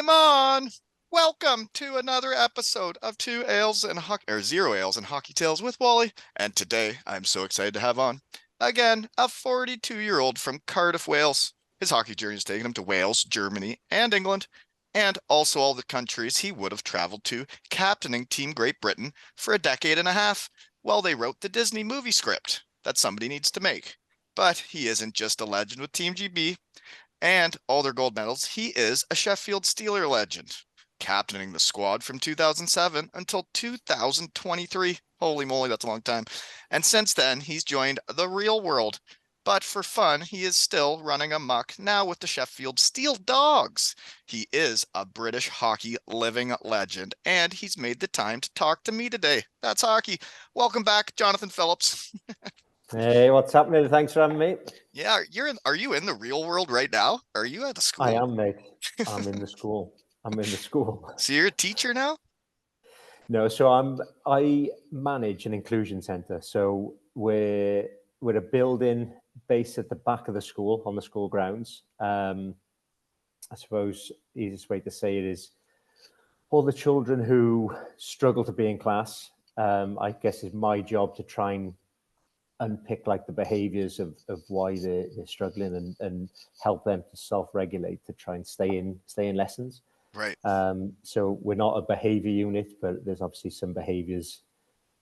Game on! Welcome to another episode of Two Ales and Hockey, or Zero Ales and Hockey Tales with Wally. And today I'm so excited to have on again a 42-year-old from Cardiff, Wales. His hockey journey has taken him to Wales, Germany, and England, and also all the countries he would have traveled to, captaining Team Great Britain for a decade and a half while they wrote the Disney movie script that somebody needs to make. But he isn't just a legend with Team GB and all their gold medals. He is a Sheffield Steeler legend, captaining the squad from 2007 until 2023. Holy moly, that's a long time. And since then, he's joined the real world. But for fun, he is still running amok now with the Sheffield Steeldogs. He is a British hockey living legend, and he's made the time to talk to me today. That's hockey. Welcome back, Jonathan Phillips. Hey, what's happening? Thanks for having me. Yeah, are you in the real world right now? Are you at the school? I am, mate. I'm in the school. So you're a teacher now? No, so I manage an inclusion centre. So we're a building based at the back of the school on the school grounds. I suppose the easiest way to say it is all the children who struggle to be in class. I guess it's my job to try and unpick like the behaviors of why they're struggling and help them to self-regulate to try and stay in lessons. Right. So we're not a behavior unit, but there's obviously some behaviors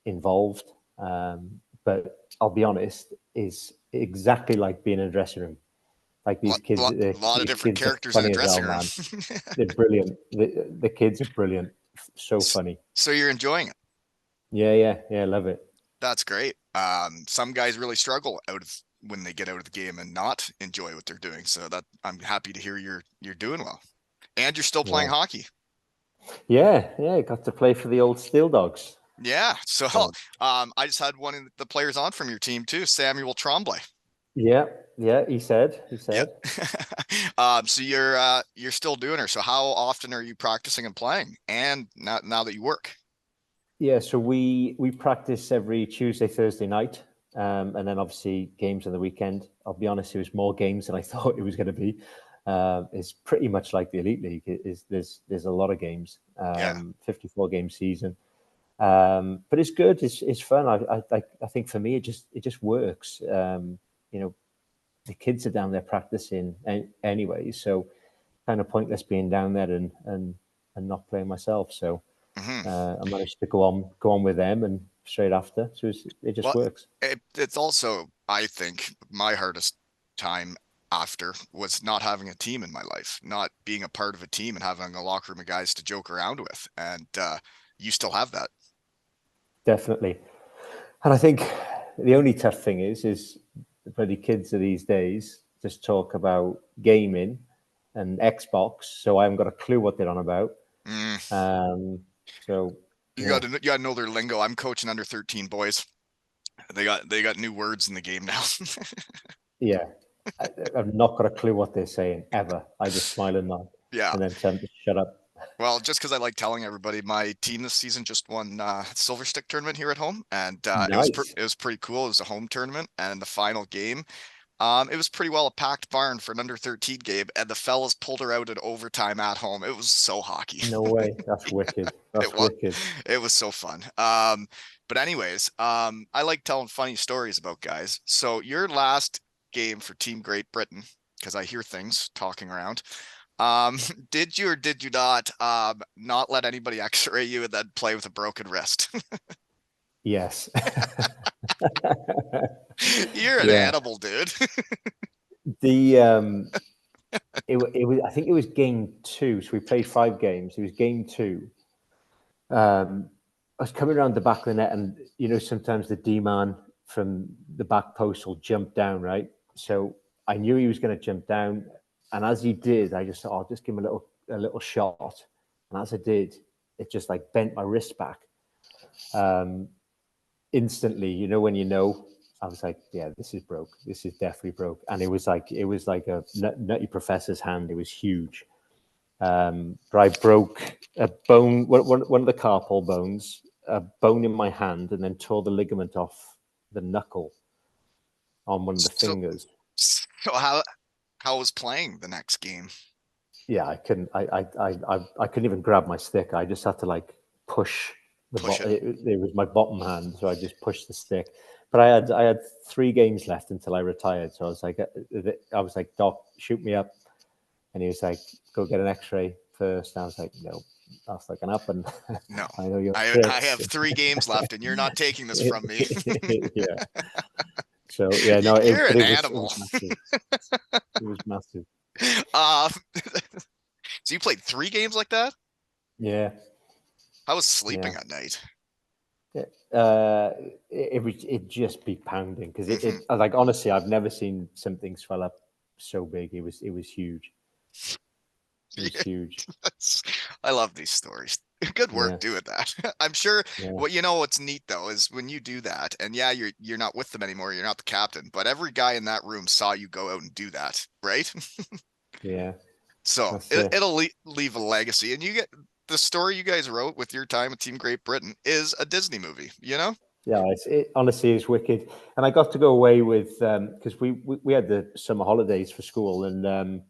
involved. But I'll be honest, is exactly like being in a dressing room. Like these kids, a lot of different characters in a dressing room. They're brilliant. The kids are brilliant. So funny. So you're enjoying it? Yeah. I love it. That's great. Some guys really struggle when they get out of the game and not enjoy what they're doing. So that I'm happy to hear you're doing well, and you're still playing hockey. Yeah. I got to play for the old Steeldogs. Yeah. So I just had one of the players on from your team too, Samuel Tremblay. Yeah. He said. Yep. So you're still doing her. So how often are you practicing and playing? And now that you work? Yeah, so we practice every Tuesday, Thursday night, and then obviously games on the weekend. I'll be honest, it was more games than I thought it was going to be. It's pretty much like the Elite League. There's a lot of games, 54 game season, but it's good. It's fun. I think for me it just works. The kids are down there practicing anyway, so kind of pointless being down there and not playing myself. So. I managed to go on with them and straight after. So it just works. It's also, I think, my hardest time after was not having a team in my life, not being a part of a team and having a locker room of guys to joke around with. And you still have that. Definitely. And I think the only tough thing is the bloody kids of these days just talk about gaming and Xbox. So I haven't got a clue what they're on about. So you got to know their lingo. I'm coaching under 13 boys. They got new words in the game now. Yeah, I've not got a clue what they're saying ever. I just smile and nod. Yeah, and then tell them to shut up. Well, just because I like telling everybody, my team this season just won Silver Stick tournament here at home, and nice. it was pretty cool. It was a home tournament, and the final game. It was pretty well a packed barn for an under 13 game, and the fellas pulled her out in overtime at home. It was so hockey. No way. That's wicked. Wicked. It was so fun. But anyways, I like telling funny stories about guys. So your last game for Team Great Britain, because I hear things talking around, did you or did you not let anybody x-ray you and then play with a broken wrist? Yes. You're an animal, dude. It was, I think it was game 2. So we played 5 games. It was game 2. I was coming around the back of the net, and sometimes the D-man from the back post will jump down, right? So I knew he was going to jump down, and as he did, I just thought, I'll just give him a little shot. And as I did, it just like bent my wrist back. Instantly, when I was like, yeah, this is broke. This is definitely broke. And it was like a nutty professor's hand. It was huge. But I broke a bone, one of the carpal bones, a bone in my hand, and then tore the ligament off the knuckle on one of the fingers. So how was playing the next game? Yeah, I couldn't. I couldn't even grab my stick. I just had to like push the Push bottom. it. It was my bottom hand, so I just pushed the stick. But I had 3 games left until I retired. So I was like, Doc, shoot me up, and he was like, go get an X-ray first. And I was like, no, that's not gonna happen. No, I know your I tricks. have 3 games left, and you're not taking this from me. Yeah. So yeah, no, You're but an it animal. was massive. It was massive. Um, so you played 3 games like that? Yeah, I was yeah. sleeping at night. Yeah. It just be pounding because Hmm. it like honestly I've never seen something swell up so big. It was huge. It was huge. I love these stories. Good work Yeah, doing that. I'm sure yeah, what's neat though is when you do that, and yeah, you're not with them anymore, you're not the captain, but every guy in that room saw you go out and do that, right? yeah. So That's it. it'll leave a legacy, and you get the story you guys wrote with your time with Team Great Britain is a Disney movie, you know? Yeah, it honestly is wicked. And I got to go away with because we had the summer holidays for school, and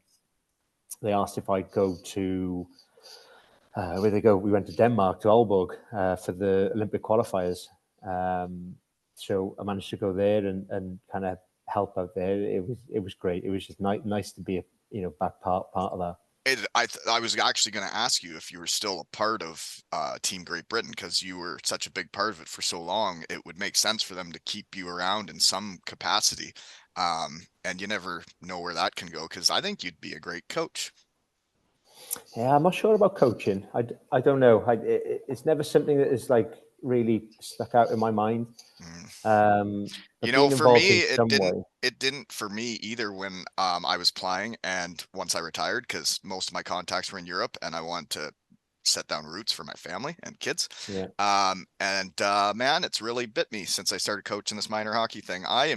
they asked if I'd go to where they go. We went to Denmark to Aalborg for the Olympic qualifiers. So I managed to go there and kind of help out there. It was great. It was just nice to be a back part of that. I was actually going to ask you if you were still a part of Team Great Britain because you were such a big part of it for so long. It would make sense for them to keep you around in some capacity. And you never know where that can go because I think you'd be a great coach. Yeah, I'm not sure about coaching. I don't know. It's never something that is like really stuck out in my mind. Mm. But being For involved me, in some way, it didn't for me either when I was playing and once I retired because most of my contacts were in Europe and I wanted to set down roots for my family and kids. yeah, And man, it's really bit me since I started coaching this minor hockey thing. yeah,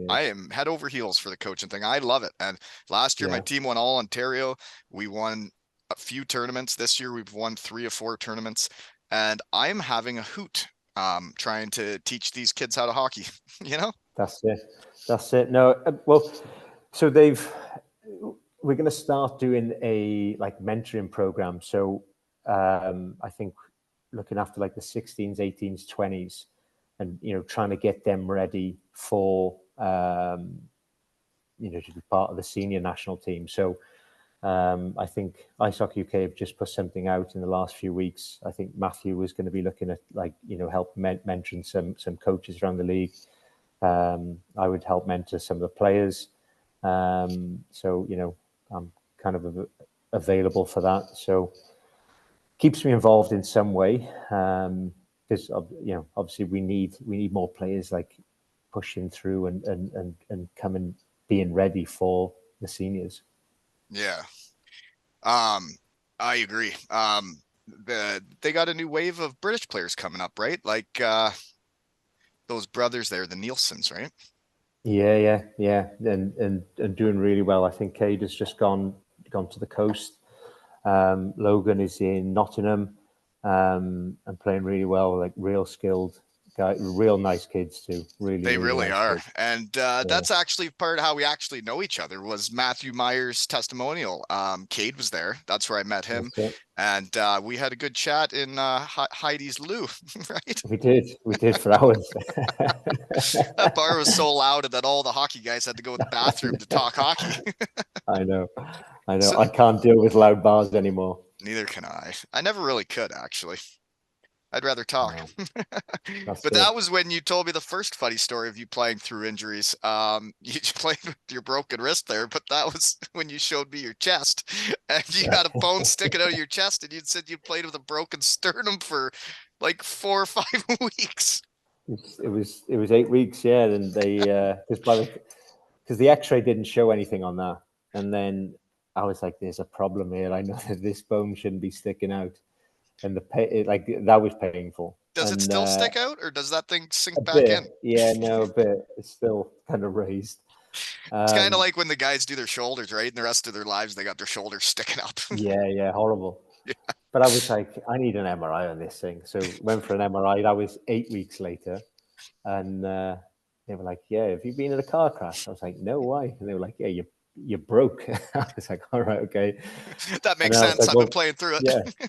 I am head over heels for the coaching thing. I love it. And last year my yeah. team won all Ontario. We won a few tournaments. This year we've won 3 or 4 tournaments, and I'm having a hoot trying to teach these kids how to hockey, you know? That's it. That's it. No, well, so we're going to start doing a like mentoring program. So I think looking after like the 16s, 18s, 20s, and trying to get them ready for to be part of the senior national team. So I think Ice Hockey UK have just put something out in the last few weeks. I think Matthew was going to be looking at like help mentoring some coaches around the league. I would help mentor some of the players. So I'm kind of available for that. So keeps me involved in some way because obviously we need more players like pushing through and coming being ready for the seniors. Yeah. Um, I agree. They got a new wave of British players coming up, right? Like those brothers there, the Nielsen's, right? Yeah, and doing really well. I think Cade has just gone to the coast. Logan is in Nottingham and playing really well. Like real skilled guy, real nice kids too. They Really really nice are. kids. And Yeah, that's actually part of how we actually know each other was Matthew Meyer's testimonial. Cade was there. That's where I met him. that's it. And we had a good chat in Heidi's Lou, right? We did for hours. That bar was so loud that all the hockey guys had to go to the bathroom to talk hockey. I know, I know. So I can't deal with loud bars anymore. neither can I. I never really could, actually. I'd rather talk. No, that's But that it. was when you told me the first funny story of you playing through injuries. You played with your broken wrist there, but that was when you showed me your chest and you had a bone sticking out of your chest and you said you played with a broken sternum for like 4 or 5 weeks. It was 8 weeks, yeah. And they because the X-ray didn't show anything on that, and then I was like, "There's a problem here. I know that this bone shouldn't be sticking out." And like that was painful, Does it and still stick out or does that thing a sink back bit, in? yeah, no, a bit. It's still kind of raised. It's kind of Um, like when the guys do their shoulders, right? And the rest of their lives, they got their shoulders sticking up. yeah, horrible. Yeah. But I was like, I need an MRI on this thing. So went for an MRI. That was 8 weeks later, and they were like, "Yeah, have you been in a car crash?" I was like, "No, why?" And they were like, "Yeah, you're broke. I was like, all right, okay. That And makes then I was sense. like, I've been well, playing through it. yeah.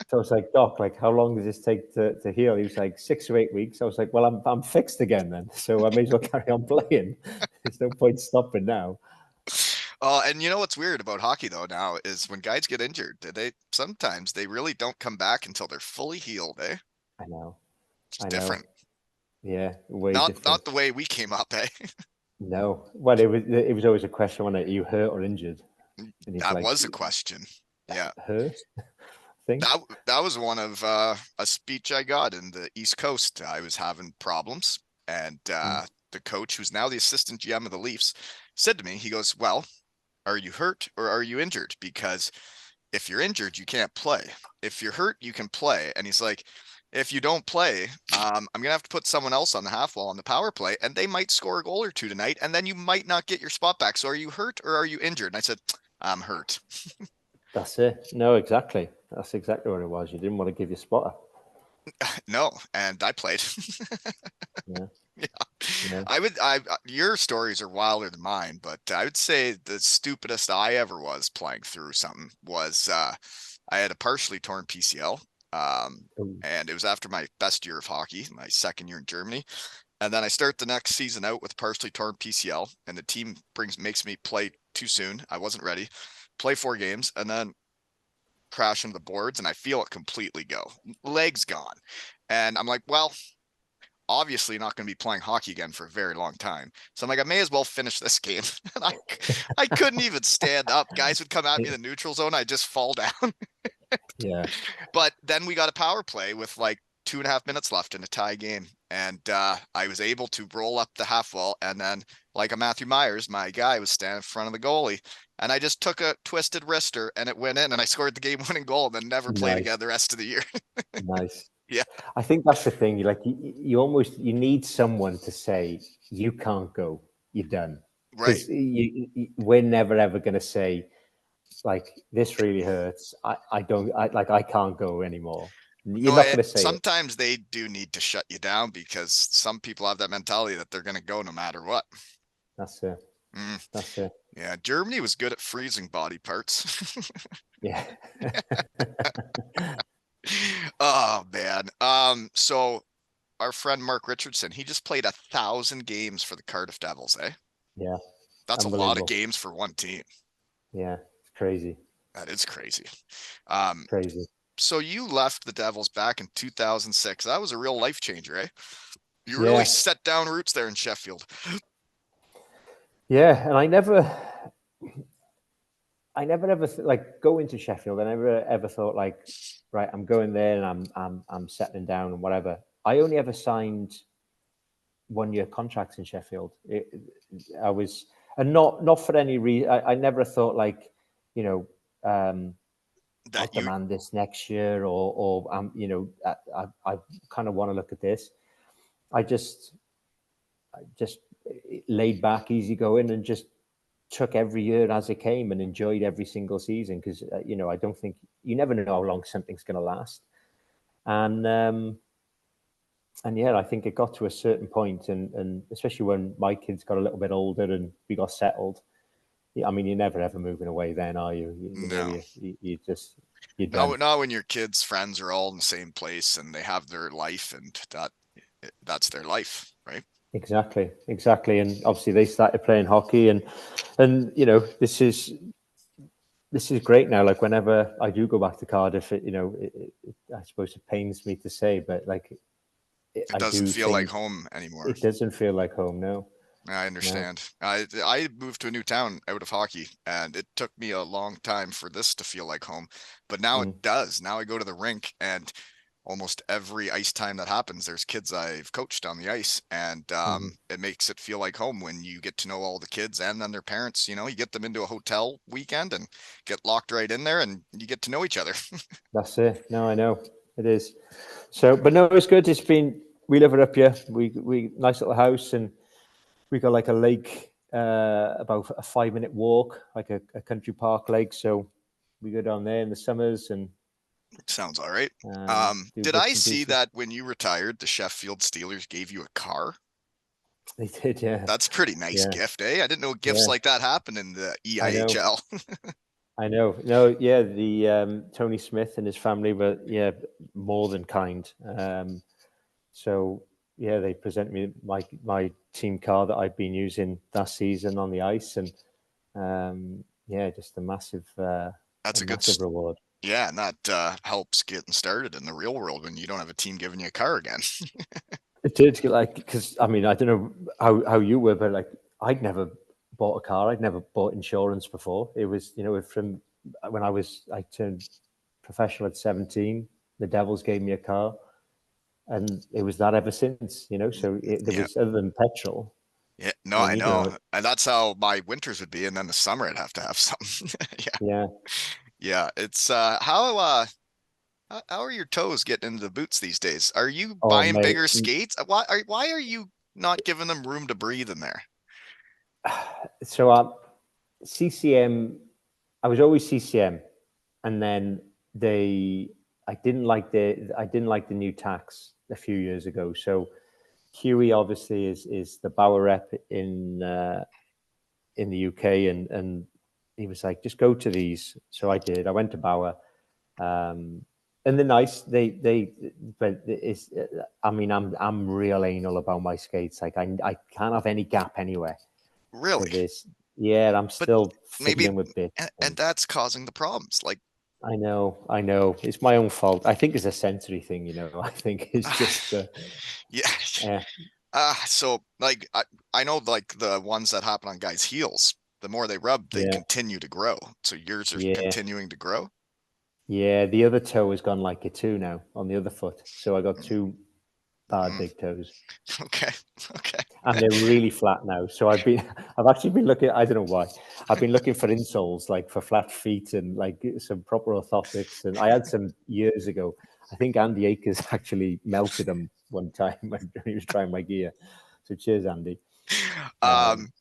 So I was like, Doc, like, how long does this take to heal? He was like, 6 or 8 weeks. I was like, well, I'm fixed again then. So I may as well carry on playing. There's no point stopping now. And you know what's weird about hockey though now is when guys get injured, they sometimes they really don't come back until they're fully healed, eh? I know. It's I know. different. Yeah, way Not different. the way we came up, eh? No. Well, it was always a question when you hurt or injured. And you'd be That like, was a question. Yeah. hurt? I think. That was one of a speech I got in the East Coast. I was having problems, and Mm. the coach, who's now the assistant GM of the Leafs, said to me, he goes, "Well, are you hurt or are you injured? Because if you're injured, you can't play. If you're hurt, you can play." And he's like, "If you don't play, I'm gonna have to put someone else on the half wall on the power play, and they might score a goal or two tonight, and then you might not get your spot back. So are you hurt or are you injured?" And I said, "I'm hurt." That's it. No, exactly. That's exactly what it was. You didn't want to give your spotter. No, and I played. Yeah. Yeah. Yeah. Your stories are wilder than mine, but I would say the stupidest I ever was playing through something was I had a partially torn PCL. Ooh. And it was after my best year of hockey, my second year in Germany. And then I start the next season out with partially torn PCL, and the team makes me play too soon. I wasn't ready. Play 4 games, and then crash into the boards, and I feel it completely go. Legs gone. And I'm like, well, obviously not going to be playing hockey again for a very long time. So I'm like, I may as well finish this game. And I couldn't even stand up. Guys would come at me in the neutral zone. I'd just fall down. Yeah. But then we got a power play with like 2.5 minutes left in a tie game. And I was able to roll up the half wall. And then, like a Matthew Myers, my guy was standing in front of the goalie. And I just took a twisted wrister and it went in. And I scored the game winning goal and then never played again Nice. the rest of the year. Nice. Yeah. I think that's the thing. You almost you need someone to say you can't go. You're done. Right. Because we're never ever going to say like this really hurts. I don't I can't go anymore. You're No, not going to say it. sometimes they do need to shut you down because some people have that mentality that they're going to go no matter what. That's it. Mm, That's it. yeah, Germany was good at freezing body parts. Yeah. Oh man. So our friend Mark Richardson, he just played 1,000 games for the Cardiff Devils, eh? Yeah. That's a lot of Unbelievable. games for one team. Yeah. It's crazy. That is crazy. Um, Crazy. so you left the Devils back in 2006. That was a real life changer, eh? You really Yeah. set down roots there in Sheffield. Yeah. And I never ever like go into Sheffield. I never ever thought like, right, I'm going there and I'm settling down and whatever. I only ever signed 1 year contracts in Sheffield. I was, and not for any reason. I never thought like, you know, I'll That you demand this next year, or I kind of want to look at this. I just laid back, easy going, and just took every year as it came and enjoyed every single season because I don't think you never know how long something's going to last, and yeah, I think it got to a certain point, and especially when my kids got a little bit older and we got settled. I mean, you're never ever moving away then, are you? no. You're Now, done. now when your kids' friends are all in the same place and they have their life and that's their life, right? Exactly, and obviously they started playing hockey, and this is great now. Like whenever I do go back to Cardiff, I suppose it pains me to say, but like It I doesn't do feel like think home anymore. it doesn't feel like home. No, I no. understand. I moved to a new town out of hockey, and it took me a long time for this to feel like home. But now it Mm, does. Now I go to the rink, and almost every ice time that happens, there's kids I've coached on the ice, and mhm. it makes it feel like home when you get to know all the kids and then their parents. You get them into a hotel weekend and get locked right in there, and you get to know each other. That's it. No, I know it is. So, but no, it's good. We live it up here. We nice little house, and we got like a lake, about a 5 minute walk, like a country park lake. So we go down there in the summers and Sounds all right. do Did bits I and see pieces. that when you retired, the Sheffield Steelers gave you a car? They did, yeah. That's a pretty nice Yeah. gift, eh? I didn't know gifts Yeah. like that happen in the I know. EIHL. I know. No, yeah, the Tony Smith and his family were, yeah, more than kind. So yeah, they present me my team car that I've been using that season on the ice, and yeah, just That's a a good, massive reward. yeah, and that helps getting started in the real world when you don't have a team giving you a car again. It did, like, because I mean, I don't know how you were, but like, I'd never bought a car. I'd never bought insurance before. It was, from when I turned professional at 17. The Devils gave me a car, and it was that ever since. So there Yeah. was, other than petrol, Yeah, no, you I needed know. a, And that's how my winters would be. And then the summer I'd have to have something. Yeah. yeah. Yeah. It's how are your toes getting into the boots these days? Are you Oh, buying mate. bigger skates? Why are you not giving them room to breathe in there? So CCM, I was always CCM, and then I didn't like the new tax a few years ago. So Huey obviously is the Bauer rep in the UK, and he was like, just go to these. So I did. I went to Bauer, and they're nice. But it's. I mean, I'm real anal about my skates. Like I can't have any gap anywhere. So Really? this, yeah, I'm But still maybe fiddling with bits. and that's causing the problems. Like I know. It's my own fault. I think it's a sensory thing. I think it's just, yeah. yeah, So like I know like the ones that happen on guys' heels, the more they rub, they yeah, continue to grow. So yours are yeah, continuing to grow. yeah. The other toe has gone like a two now on the other foot. So I got two bad Mm, big toes, okay. Okay. and they're really flat now. So I've actually been looking. I don't know why. I've been looking for insoles, like for flat feet and like some proper orthotics. And I had some years ago. I think Andy Akers actually melted them one time when he was trying my gear. So cheers, Andy. Um, Um,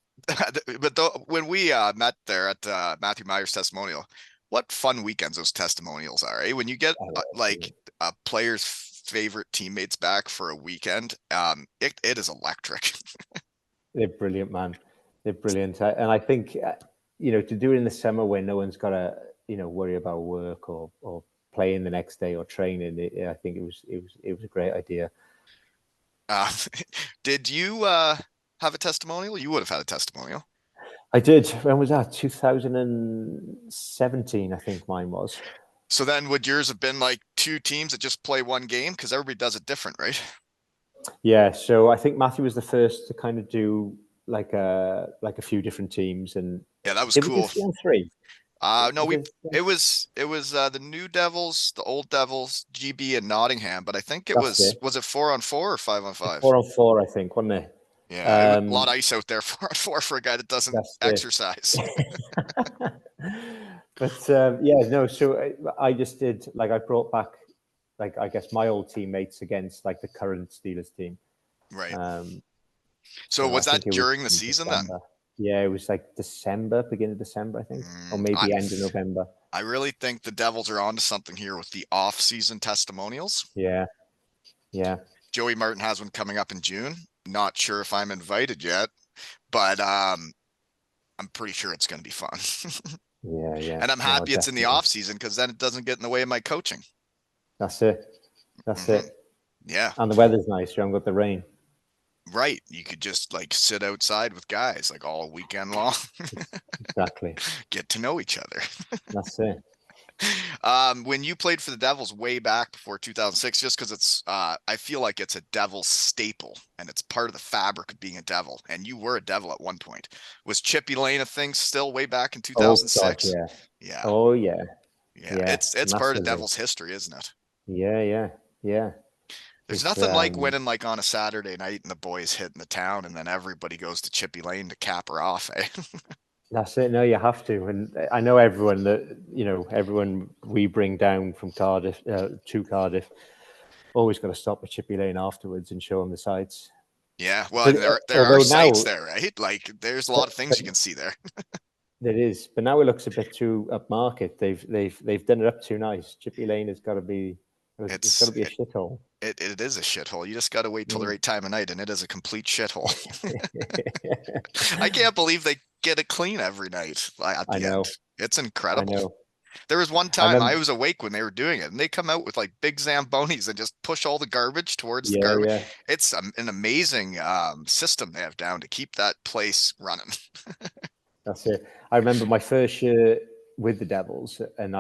but when we met there at Matthew Meyer's testimonial, what fun weekends those testimonials are, eh? When you get I know, like a player's favorite teammates back for a weekend, it is electric. they're brilliant, man. They're brilliant, and I think to do it in the summer when no one's got to worry about work or playing the next day or training. I think it was a great idea. Uh, did you have a testimonial? You would have had a testimonial. I did. When was that? 2017, I think mine was. So then would yours have been like two teams that just play one game? Because everybody does it different, right? Yeah. So I think Matthew was the first to kind of do like a few different teams, and Yeah, that was did we do cool. 3-on-3? No, Was we it? it was the New Devils, the Old Devils, GB, and Nottingham. But I think it That's it. was it 4-on-4 or 5-on-5? 4-on-4, I think, wasn't it? Yeah, it was a lot Um, of ice out there 4-on-4 for a guy that doesn't that's it. exercise. But yeah, no. So I just did, like, I brought back, like, I guess my old teammates against like the current Steelers team. Right. Um, So so I was think that it was during the in season then? December. Yeah, it was like December, beginning of December, I think, or Mm, I maybe end of November. I really think the Devils are onto something here with the off-season testimonials. Yeah, yeah, Joey Martin has one coming up in June. Not sure if I'm invited yet, but I'm pretty sure it's going to be fun. yeah, yeah. And I'm No, happy it's in the definitely. off season because then it doesn't get in the way of my coaching. That's it. That's Hmm. it. Yeah, And the weather's nice. You haven't got the rain. right. You could just like sit outside with guys like all weekend long, Exactly. get to know each other. That's it. When you played for the Devils way back before 2006, just because I feel like it's a Devil staple and it's part of the fabric of being a Devil. And you were a Devil at one point. Was Chippy Lane a thing still way back in Oh God, 2006? yeah. Yeah, Oh yeah, yeah. yeah. It's part of Massively. Devils history, isn't it? Yeah, yeah, yeah. There's It's nothing like winning like on a Saturday night and the boys hitting the town and then everybody goes to Chippy Lane to cap her off, eh? that's it. No, you have to. And I know everyone that everyone we bring down from Cardiff to Cardiff always got to stop at Chippy Lane afterwards and show them the sights. Yeah, well, But and there are although sites now, there, right? Like there's a lot but, of things but you can see there. there is. But now it looks a bit too upmarket. They've done it up too nice. Chippy Lane has got to be. It's got It's to be a shithole. it is a shithole. You just got to wait till the Mm. right time of night, and it is a complete shithole. I can't believe they get it clean every night at I the end. know, It's I incredible. know. There was one I time I remember. was awake when they were doing it, and they come out with like big Zambonis and just push all the garbage towards the Yeah, garbage. yeah. It's an amazing system they have down to keep that place running. That's it. I remember my first year with the Devils, and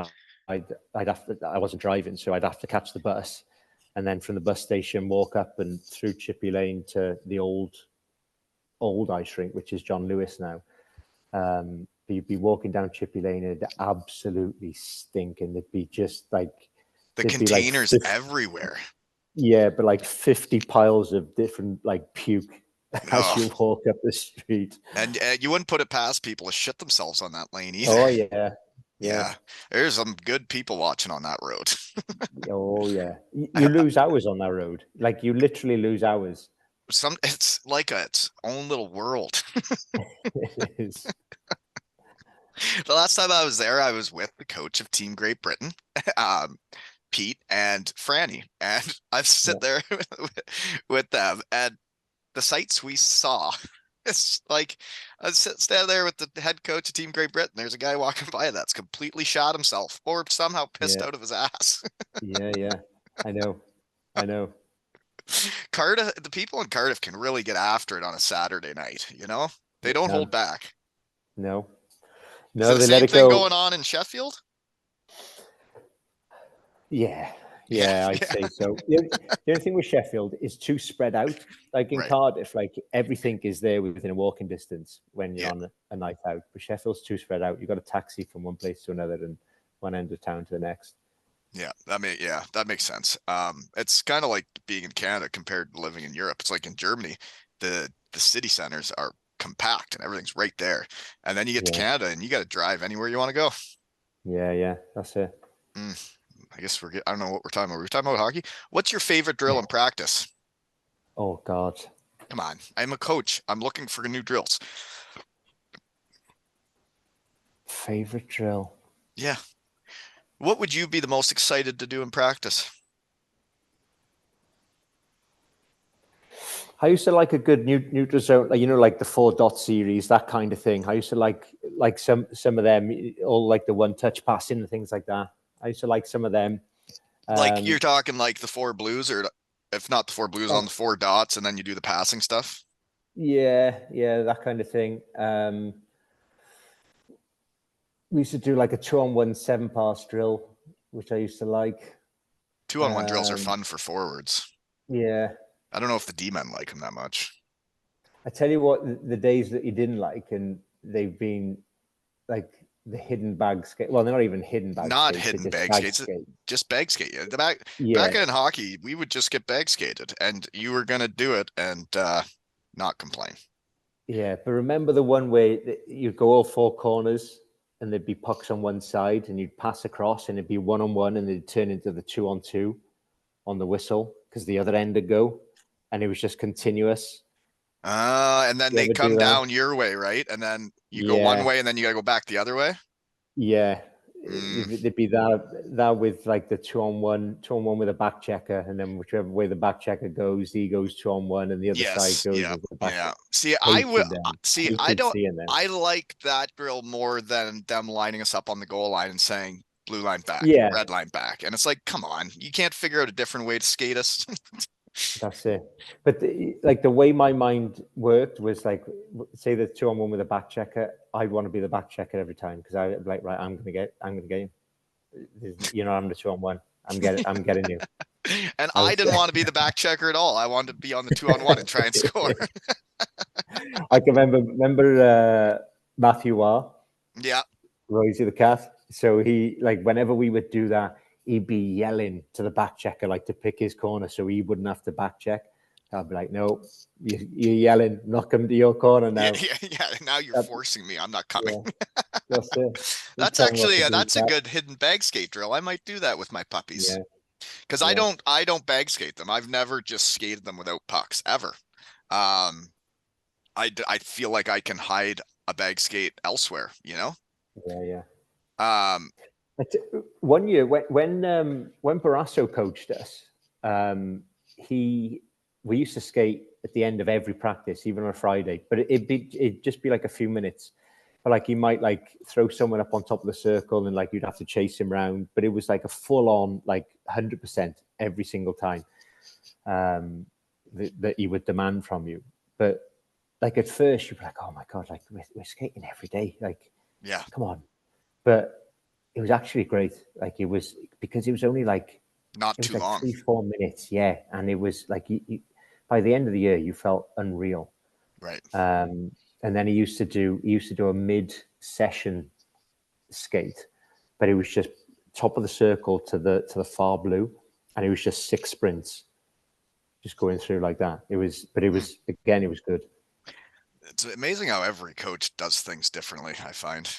I'd have to, I wasn't driving, so I'd have to catch the bus, and then from the bus station walk up and through Chippy Lane to the old ice rink, which is John Lewis now. You'd be walking down Chippy Lane and it'd absolutely stink, and it'd be just like The there'd be like containers 50, everywhere. yeah, but like 50 piles of different like puke as Oh, you walk up the street. and you wouldn't put it past people to shit themselves on that lane either. Oh yeah, yeah. Yeah, there's some good people watching on that road. Oh yeah, you lose hours on that road. Like you literally lose hours. It's like its own little world. It is. The last time I was there, I was with the coach of Team Great Britain, um, Pete and Franny, and I've sit Yeah, there with them, and the sights we saw. It's like I stand there with the head coach of Team Great Britain. There's a guy walking by that's completely shot himself or somehow pissed yeah, out of his ass. yeah, yeah. I know, I know. Cardiff, the people in Cardiff can really get after it on a Saturday night, you know? They They don't hold can. back. No, Is it no, the they let same it thing go. going on in Sheffield? Yeah, Yeah, yeah, I'd yeah, say so. The only thing with Sheffield is too spread out. Like in right. Cardiff, like everything is there within a walking distance when you're Yeah, on a night out. But Sheffield's too spread out. You've got a taxi from one place to another and one end of town to the next. yeah, that makes sense. It's kind of like being in Canada compared to living in Europe. It's like in Germany, the city centers are compact and everything's right there. And then you get to Yeah, Canada and you got to drive anywhere you want to go. yeah, yeah. That's it. Mm, I guess I don't know what we're talking about. We're talking about hockey. What's your favorite drill in practice? Oh God, Come on. I'm a coach. I'm looking for new drills. favorite drill. Yeah. What would you be the most excited to do in practice? I used to like a good neutral zone, like, like the 4 dot series, that kind of thing. I used to like some of them, all like the one touch passing and things like that. I used to like some of them. Like you're Um, talking like the four blues, or if not the four blues, on like the 4 dots, and then you do the passing stuff. yeah, yeah, that kind of thing. We used to do like a 2-on-1 7 pass drill, which I used to like. 2-on-1 drills are Um, fun for forwards. yeah, I don't know if the D-men like them that much. I tell you what, the days that you didn't like, and they've been like the hidden bag skate. Well, they're not even hidden bag Not skates; they're hidden just bag bag skates, skates. just bag skate. Yeah, the back Yeah, in hockey, we would just get bag skated, and you were gonna do it and not complain. yeah. But remember the one way you'd go all 4 corners, and there'd be pucks on one side, and you'd pass across, and it'd be 1-on-1, and they'd turn into the 2-on-2 on the whistle because the other end would go, and it was just continuous. And then You they ever do come that? down your way, right? And then you go one Yeah, way, and then you gotta go back the other way. yeah. Mm, There'd be that with like the 2-on-1 with a back checker, and then whichever way the back checker goes, he goes 2-on-1, and the other side yes, goes yeah, with the back yeah. checker. See, I would Hated them. see. I Hated don't. seeing them. I like that drill more than them lining us up on the goal line and saying blue line back, Yeah, red line back, and it's like, come on, you can't figure out a different way to skate us. that's it. But like the way my mind worked was like, say the 2-on-1 with a back checker, I'd want to be the back checker every time because I'd like, right, I'm gonna get him. You're not on the 2-on-1. I'm getting you. And I I was, didn't want to be the back checker at all. I wanted to be on the 2-on-1 and try and score. I can remember Matthew War, Yeah, Rosie the cat. So he like whenever we would do that, he'd be yelling to the back checker like to pick his corner so he wouldn't have to back check. I'd be like, no, you're yelling, knock him to your corner yeah, now. yeah, yeah. Now you're That, forcing me. I'm not coming. yeah, that's it. You That's tell me what actually to do. that's a good hidden bag skate drill. I might do that with my puppies Yeah, because yeah, I don't bag skate them. I've never just skated them without pucks ever. Um, I feel like I can hide a bag skate elsewhere, you know? yeah, yeah. Um, But one year when Barrasso coached us, we used to skate at the end of every practice, even on a Friday. But it'd just be like a few minutes. But like he might like throw someone up on top of the circle and like you'd have to chase him around. But it was like a full on like 100% every single time that he would demand from you. But like at first you'd be like, oh my God, like we're skating every day. Like, Yeah, come on. But it was actually great. Like it was because it was only like not it was too like long. 3-4 minutes, yeah. And it was like by the end of the year you felt unreal. Right. And then he used to do a mid-session skate, but it was just top of the circle to the far blue, and it was just 6 sprints, just going through like that. It was again, it was good. It's amazing how every coach does things differently, I find.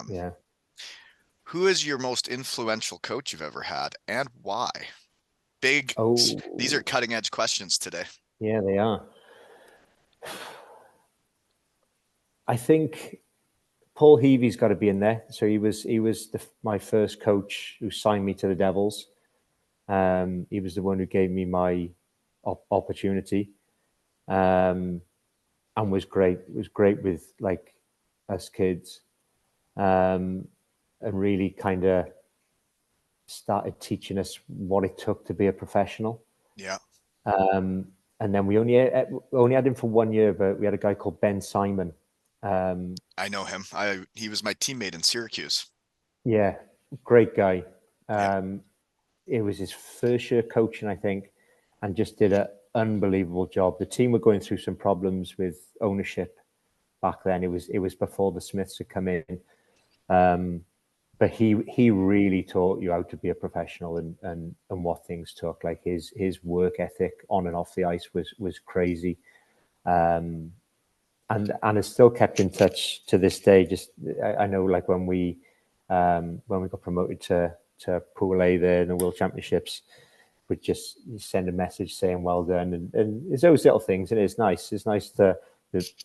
Yeah. Who is your most influential coach you've ever had, and why? These are Oh, cutting edge questions today. yeah, they are. I think Paul Heavy's got to be in there. So he was my first coach who signed me to the Devils. He was the one who gave me my opportunity, and was great. It was great with like us kids, and really kind of started teaching us what it took to be a professional. Yeah, And then we only had him for 1 year, but we had a guy called Ben Simon. I know him. He was my teammate in Syracuse. Yeah, great guy. Yeah, It was his first year coaching, I think, and just did an unbelievable job. The team were going through some problems with ownership back then. It was before the Smiths had come in, but he really taught you how to be a professional and what things took. Like his work ethic on and off the ice was crazy, and is still kept in touch to this day. Just I know, like when we got promoted to Pool A there in the World Championships, would just send a message saying well done, and it's those little things, and it's nice. It's nice to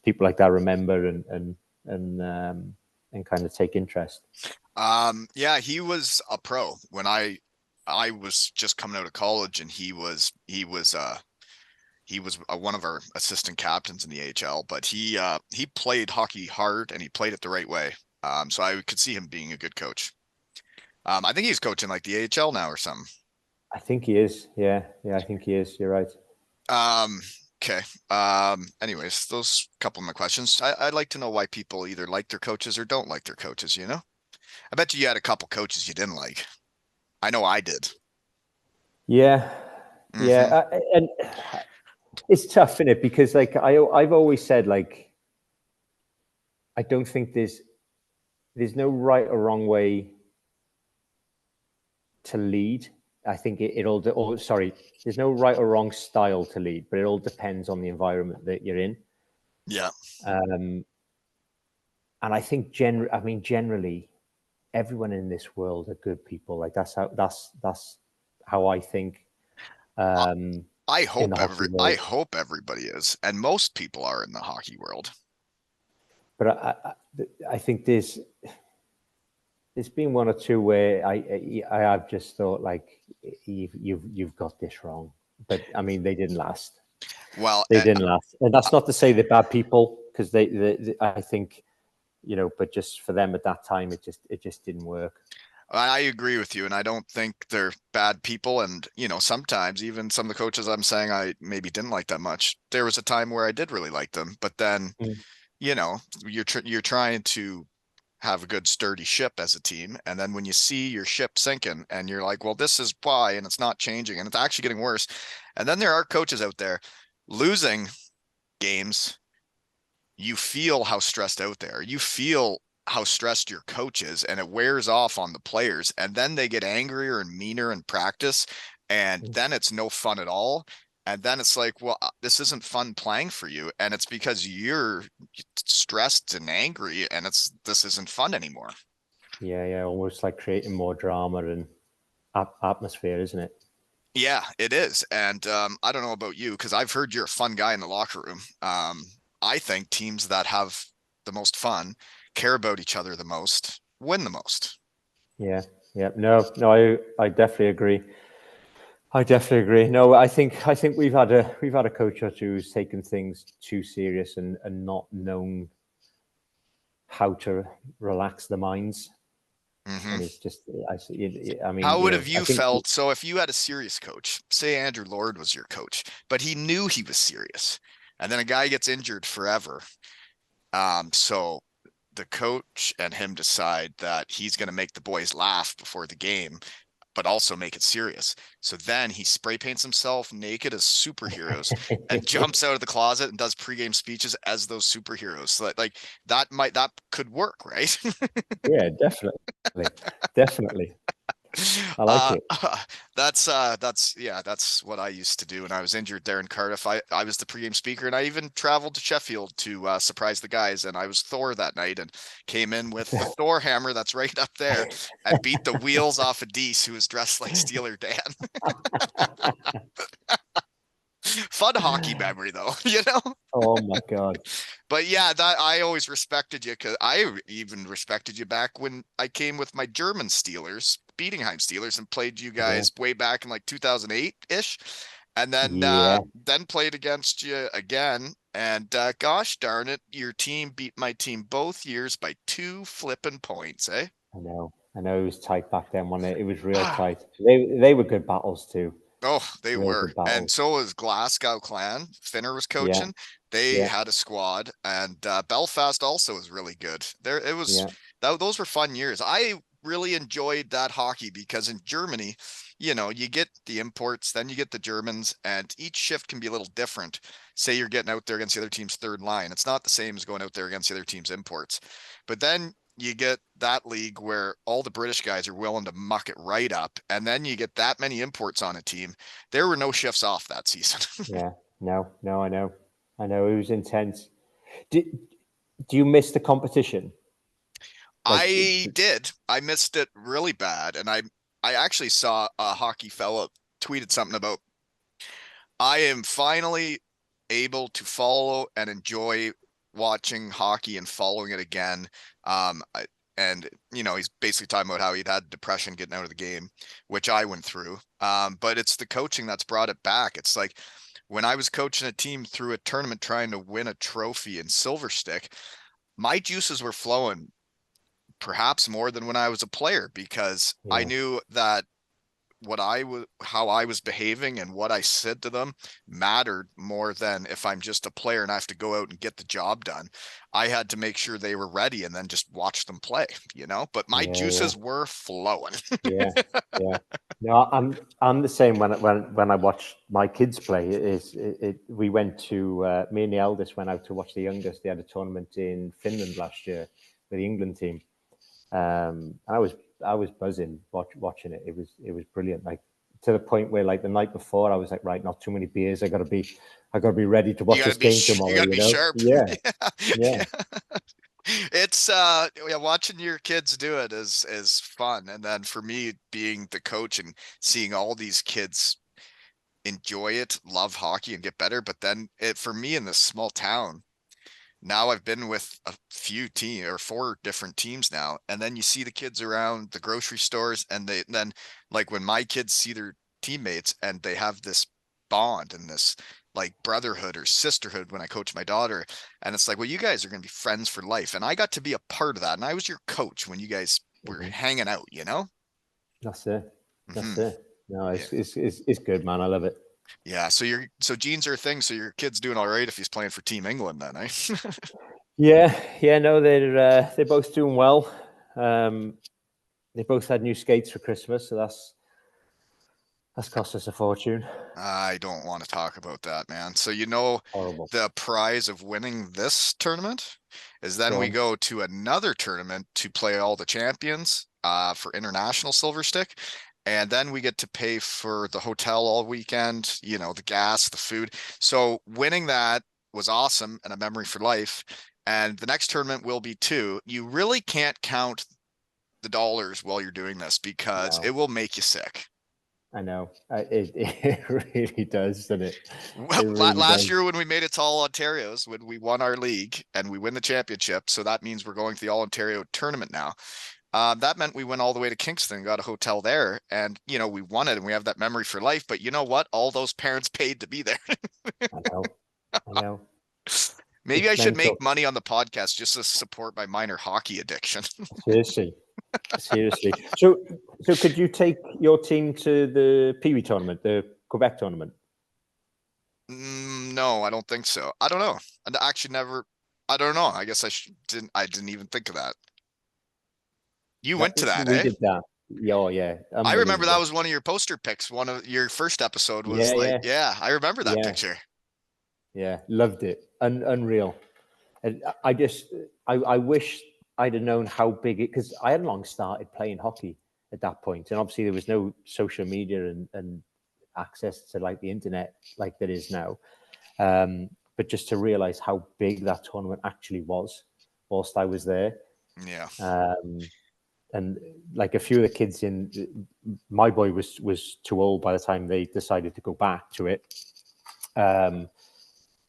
people like that remember and kind of take interest. yeah, he was a pro when I was just coming out of college, and he was one of our assistant captains in the AHL, but he played hockey hard and he played it the right way. So I could see him being a good coach. I think he's coaching like the AHL now or something. I think he is. Yeah, I think he is. You're right. Um, okay. Anyways, those couple of my questions. I'd like to know why people either like their coaches or don't like their coaches, you know? I bet you had a couple coaches you didn't like. I know I did. Yeah, Mm-hmm. and it's tough, isn't it? Because like I've always said, like I don't think there's no right or wrong way to lead. I think there's no right or wrong style to lead, but it all depends on the environment that you're in. Yeah. Um, and I think generally, everyone in this world are good people. Like that's how I think. In the hockey I world, hope everybody is, and most people are in the hockey world. but I think there's been one or two where I have just thought like you've got this wrong, but I mean they didn't last. Well, They didn't last, and that's not to say they're bad people because they I think but just for them at that time it just didn't work. I agree with you, and I don't think they're bad people. And sometimes even some of the coaches I'm saying I maybe didn't like that much. There was a time where I did really like them, but then Mm. you know you're trying to have a good sturdy ship as a team, and then when you see your ship sinking, and you're like, well, this is why, and it's not changing, and it's actually getting worse. And then there are coaches out there losing games. You feel how stressed out they are. You feel how stressed your coach is, and it wears off on the players. And then they get angrier and meaner in practice, and Mm. then it's no fun at all. And then it's like, well, this isn't fun playing for you, and it's because you're stressed and angry, and this isn't fun anymore. Yeah, almost like creating more drama and atmosphere, isn't it? Yeah, it is. And I don't know about you, because I've heard you're a fun guy in the locker room. I think teams that have the most fun, care about each other the most, win the most. Yeah. Yeah. No, I definitely agree. I definitely agree. No, I think we've had a coach or two who's taken things too serious and not known how to relax the minds. Hmm. And it's just, I mean, How would have I you think, felt? So if you had a serious coach, say Andrew Lord was your coach, but he knew he was serious, and then a guy gets injured forever. So the coach and him decide that he's going to make the boys laugh before the game, but also make it serious. So then he spray paints himself naked as superheroes and jumps out of the closet and does pregame speeches as those superheroes. So like that could work, right? yeah, definitely, definitely, I like Uh, it. that's what I used to do when I was injured there in Cardiff. I was the pregame speaker, and I even traveled to Sheffield to surprise the guys. And I was Thor that night, and came in with the Thor hammer that's right up there, and beat the wheels off of Deese, who was dressed like Steeler Dan. Fun hockey memory, though, you know. Oh my God. But yeah, that I always respected you, because I even respected you back when I came with my German Steelers, Bietigheim Steelers, and played you Yeah. guys way back in like 2008-ish, and Yeah. then played against you again. And gosh darn it, your team beat my team both years by 2 flipping points, eh? I know it was tight back then when it was real tight. They were good battles too. Oh, they Real were. good And battles. so was Glasgow Clan. Finner was Yeah. coaching. They Yeah. had a squad, and Belfast also was really good. There, it was Yeah. those were fun years. I really enjoyed that hockey because in Germany, you get the imports, then you get the Germans, and each shift can be a little different. Say you're getting out there against the other team's third line. It's not the same as going out there against the other team's imports. But then you get that league where all the British guys are willing to muck it right up, and then you get that many imports on a team. There were no shifts off that season. Yeah. No, I know it was intense. Do, do you miss the competition? Like, I did. I missed it really bad, and I actually saw a hockey fella tweeted something about I am finally able to follow and enjoy watching hockey and following it again. And he's basically talking about how he'd had depression getting out of the game, which I went through. But it's the coaching that's brought it back. It's like when I was coaching a team through a tournament trying to win a trophy in Silver Stick, my juices were flowing perhaps more than when I was a player, because I yeah, knew that how I was behaving and what I said to them mattered more than if I'm just a player and I have to go out and get the job done. I had to make sure they were ready and then just watch them play. But my yeah, juices were flowing. yeah, yeah. No, I'm the same when I watch my kids play. We went to me and the eldest went out to watch the youngest. They had a tournament in Finland last year with the England team. And I was buzzing watching it. It was brilliant. Like to the point where like the night before I was like, right, not too many beers. I gotta be ready to You watch got to this be game you tomorrow. got to be sharp. Yeah, Yeah. yeah, Yeah. It's yeah, watching your kids do it is fun. And then for me being the coach and seeing all these kids enjoy it, love hockey and get better, but then for me in this small town, now I've been with a few team or four different teams now, and then you see the kids around the grocery stores, and then like when my kids see their teammates and they have this bond and this like brotherhood or sisterhood when I coach my daughter, and it's like, well, you guys are going to be friends for life, and I got to be a part of that, and I was your coach when you guys were hmm hanging out. that's it. That's Hmm. it. No, Yeah. it's good, man. I love it. Yeah, so genes are a thing. So your kid's doing all right if he's playing for Team England, then, eh? Yeah, yeah. No, they're both doing well. Um, they both had new skates for Christmas, so that's cost us a fortune. I don't want to talk about that, man. So Horrible. the prize of winning this tournament is then Go we on. go to another tournament to play all the champions for international silver stick. And then we get to pay for the hotel all weekend, the gas, the food. So winning that was awesome and a memory for life. And the next tournament will be two. You really can't count the dollars while you're doing this because it No, will make you sick. I know. It really does, doesn't it? Well, It really last does. year when we made it to all Ontario's, when we won our league and we win the championship, so that means we're going to the all Ontario tournament now. That meant we went all the way to Kingston, got a hotel there, and we won it, and we have that memory for life. But you know what? All those parents paid to be there. I know. I know. Maybe I It's should make mental. money on the podcast just to support my minor hockey addiction. Seriously. Seriously. So could you take your team to the Pee Wee tournament, the Quebec tournament? No, I don't think so. I don't know. I actually never. I don't know. I guess didn't. I didn't even think of that. You went to that, We eh? did that. Yeah, yeah. I remember that Unbelievable. was one of your poster pics. One of your first episode was Yeah, like, yeah. yeah, I remember that Yeah. picture. Yeah. Loved it. Unreal. And I wish I'd have known how big it, because I hadn't long started playing hockey at that point. And obviously there was no social media and access to like the internet like there is now. But just to realize how big that tournament actually was whilst I was there. Yeah. And like a few of the kids my boy was too old by the time they decided to go back to it.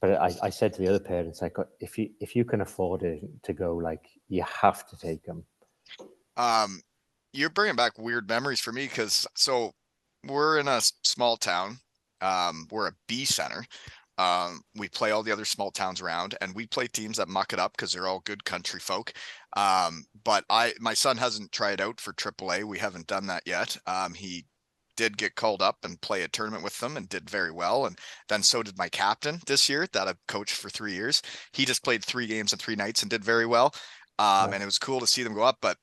But I said to the other parents, like, if you can afford it to go, like, you have to take them. You're bringing back weird memories for me because we're in a small town. We're a B center. We play all the other small towns around, and we play teams that muck it up because they're all good country folk. But my son hasn't tried out for AAA. We haven't done that yet. He did get called up and play a tournament with them and did very well. And then so did my captain this year that I've coached for 3 years. He just played 3 games in 3 nights and did very well. Nice. And it was cool to see them go up. But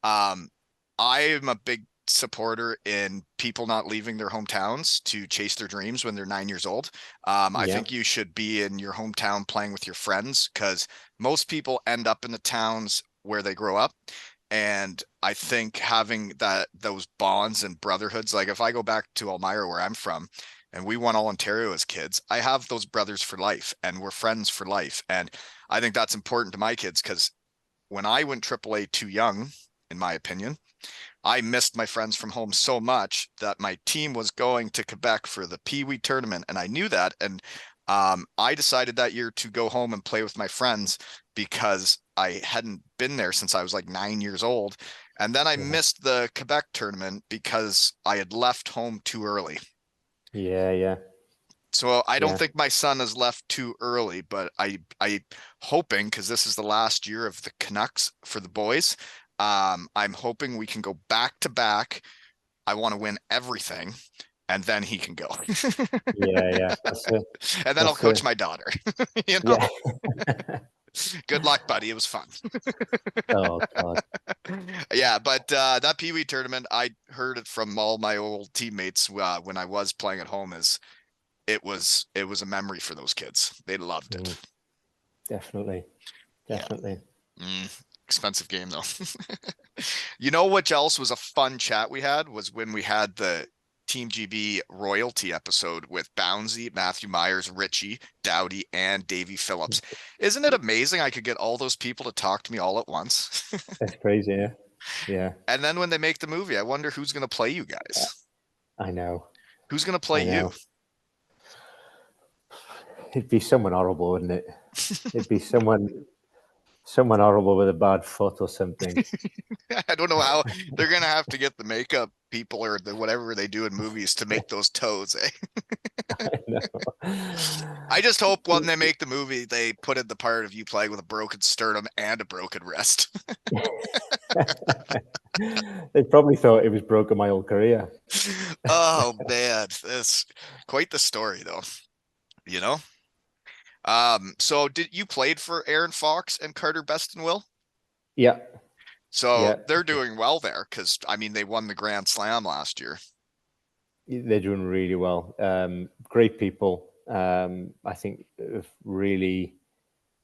I'm a big supporter in people not leaving their hometowns to chase their dreams when they're 9 years old. I think you should be in your hometown playing with your friends, because most people end up in the towns where they grow up. And I think having those bonds and brotherhoods, like if I go back to Elmira where I'm from, and we won all Ontario as kids, I have those brothers for life and we're friends for life. And I think that's important to my kids, because when I went AAA too young, in my opinion, I missed my friends from home so much that my team was going to Quebec for the Pee Wee tournament. And I knew that. And I decided that year to go home and play with my friends because I hadn't been there since I was like 9 years old. And then I missed the Quebec tournament because I had left home too early. Yeah. So I don't think my son has left too early, but I hoping, because this is the last year of the Canucks for the boys. I'm hoping we can go back to back. I want to win everything, and then he can go. Yeah. And then I'll coach my daughter. Yeah. Good luck, buddy. It was fun. Oh God. Yeah, but that Pee Wee tournament, I heard it from all my old teammates when I was playing at home, it was a memory for those kids. They loved it. Definitely. Yeah. Expensive game though. You know what else was a fun chat we had was when we had the Team GB royalty episode with Bouncy, Matthew Myers, Richie, Dowdy, and Davey Phillips. Isn't it amazing I could get all those people to talk to me all at once? That's crazy, yeah. And then when they make the movie, I wonder who's going to play you guys. I know. Who's going to play you? It'd be someone horrible, wouldn't it? It'd be someone horrible with a bad foot or something. I don't know how they're going to have to get the makeup people or whatever they do in movies to make those toes, eh? I know. I just hope when they make the movie, they put in the part of you playing with a broken sternum and a broken wrist. They probably thought it was broken my whole career. Oh man, that's quite the story though. You know? So you played for Aaron Fox and Carter Bestonville? Yeah. So they're doing well there because I mean they won the Grand Slam last year. They're doing really well. Great people. I think really.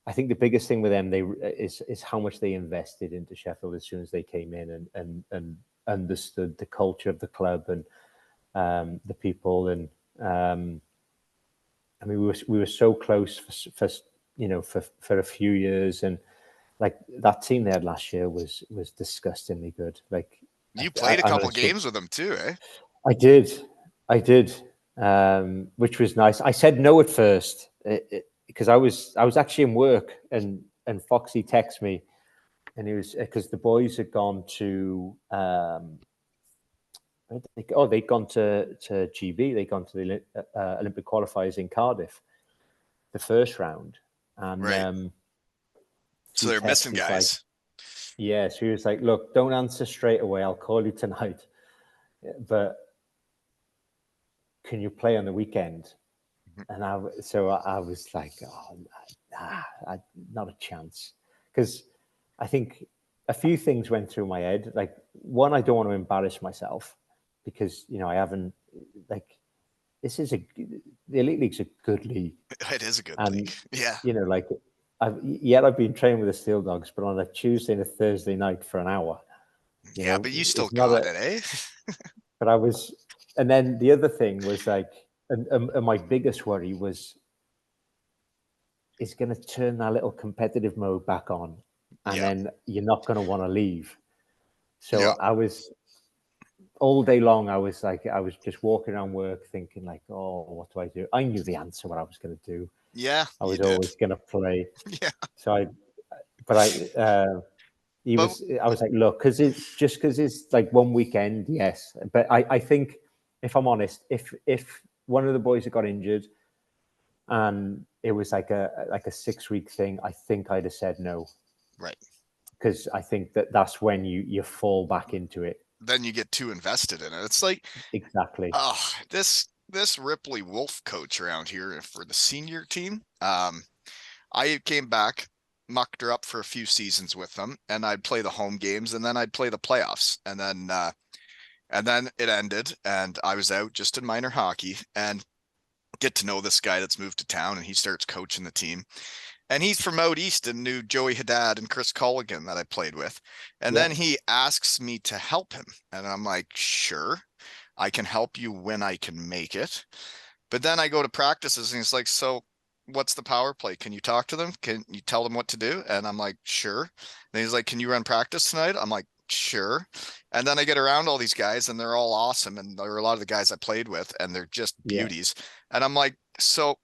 I think the biggest thing with them is how much they invested into Sheffield as soon as they came in and understood the culture of the club and the people. And I mean, we were so close for a few years, and like that team they had last year was disgustingly good. Like you played a couple games with them too, eh? I did, which was nice. I said no at first because I was actually in work, and Foxy texted me and it was because the boys had gone to they'd gone to GB. They'd gone to the Olympic qualifiers in Cardiff, the first round, and Right. So through they're text, missing he's like, guys. "Yeah." So he was like, "Look, don't answer straight away. I'll call you tonight, but can you play on the weekend?" And I was like, "Oh, nah, not a chance," because I think a few things went through my head. Like, one, I don't want to embarrass myself because I haven't, like, this is the Elite League's a good league, It is a good league. and Yeah. like I've been training with the Steel Dogs, but on a Tuesday and a Thursday night for an hour, Yeah, but you still it's not got a. it, eh? But I was, and then the other thing was like, and my biggest worry was, is going to turn that little competitive mode back on, and Yeah. then you're not going to want to leave. So Yeah. I was all day long. I was just walking around work thinking like, oh, what do I do? I knew the answer what I was going to do. Yeah, I you was did. always going to play. Yeah. So But I was like, look, because it's like one weekend, yes. But I think, if I'm honest, if one of the boys had got injured and it was like a 6 week thing, I think I'd have said no, right. because I think that's when you fall back into it. Then you get too invested in it. It's like, Exactly. oh, this Ripley Wolf coach around here for the senior team. I came back, mucked her up for a few seasons with them, and I'd play the home games, and then I'd play the playoffs, and then it ended, and I was out just in minor hockey, and get to know this guy that's moved to town, and he starts coaching the team. And he's from out east and knew Joey Haddad and Chris Colligan that I played with. And Yeah. then he asks me to help him. And I'm like, sure, I can help you when I can make it. But then I go to practices and he's like, so what's the power play? Can you talk to them? Can you tell them what to do? And I'm like, sure. And he's like, can you run practice tonight? I'm like, sure. And then I get around all these guys and they're all awesome. And there are a lot of the guys I played with and they're just Yeah. beauties. And I'm like, so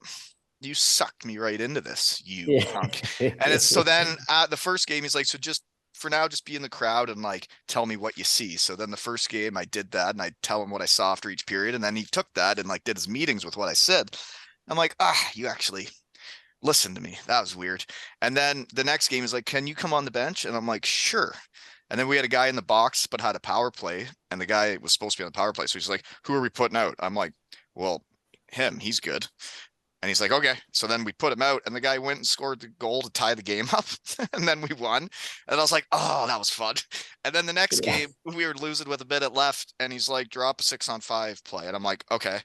you sucked me right into this, you Yeah. punk. And it's so then at the first game, he's like, so just for now, just be in the crowd and like tell me what you see. So then the first game I did that and I'd tell him what I saw after each period. And then he took that and like did his meetings with what I said. I'm like, you actually listened to me. That was weird. And then the next game is like, can you come on the bench? And I'm like, sure. And then we had a guy in the box, but had a power play. And the guy was supposed to be on the power play. So he's like, who are we putting out? I'm like, well, him, he's good. And he's like, okay. So then we put him out, and the guy went and scored the goal to tie the game up. And then we won. And I was like, oh, that was fun. And then the next Yeah. game, we were losing with a minute left, and he's like, drop a 6-on-5 play. And I'm like, okay.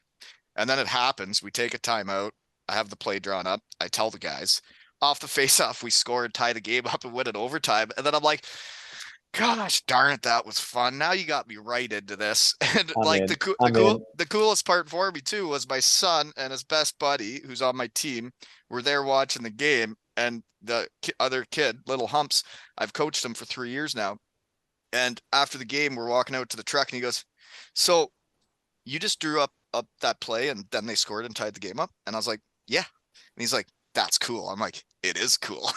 And then it happens. We take a timeout. I have the play drawn up. I tell the guys, off the face-off, we scored, tie the game up, and win it overtime. And then I'm like, gosh darn it, that was fun. Now you got me right into this. And I'm like in. I'm in. the coolest part for me too was my son and his best buddy, who's on my team, were there watching the game. And the other kid, little Humps, I've coached him for 3 years now. And after the game, we're walking out to the truck, and he goes, "So you just drew up that play, and then they scored and tied the game up?" And I was like, "Yeah." And he's like, "That's cool." I'm like, "It is cool."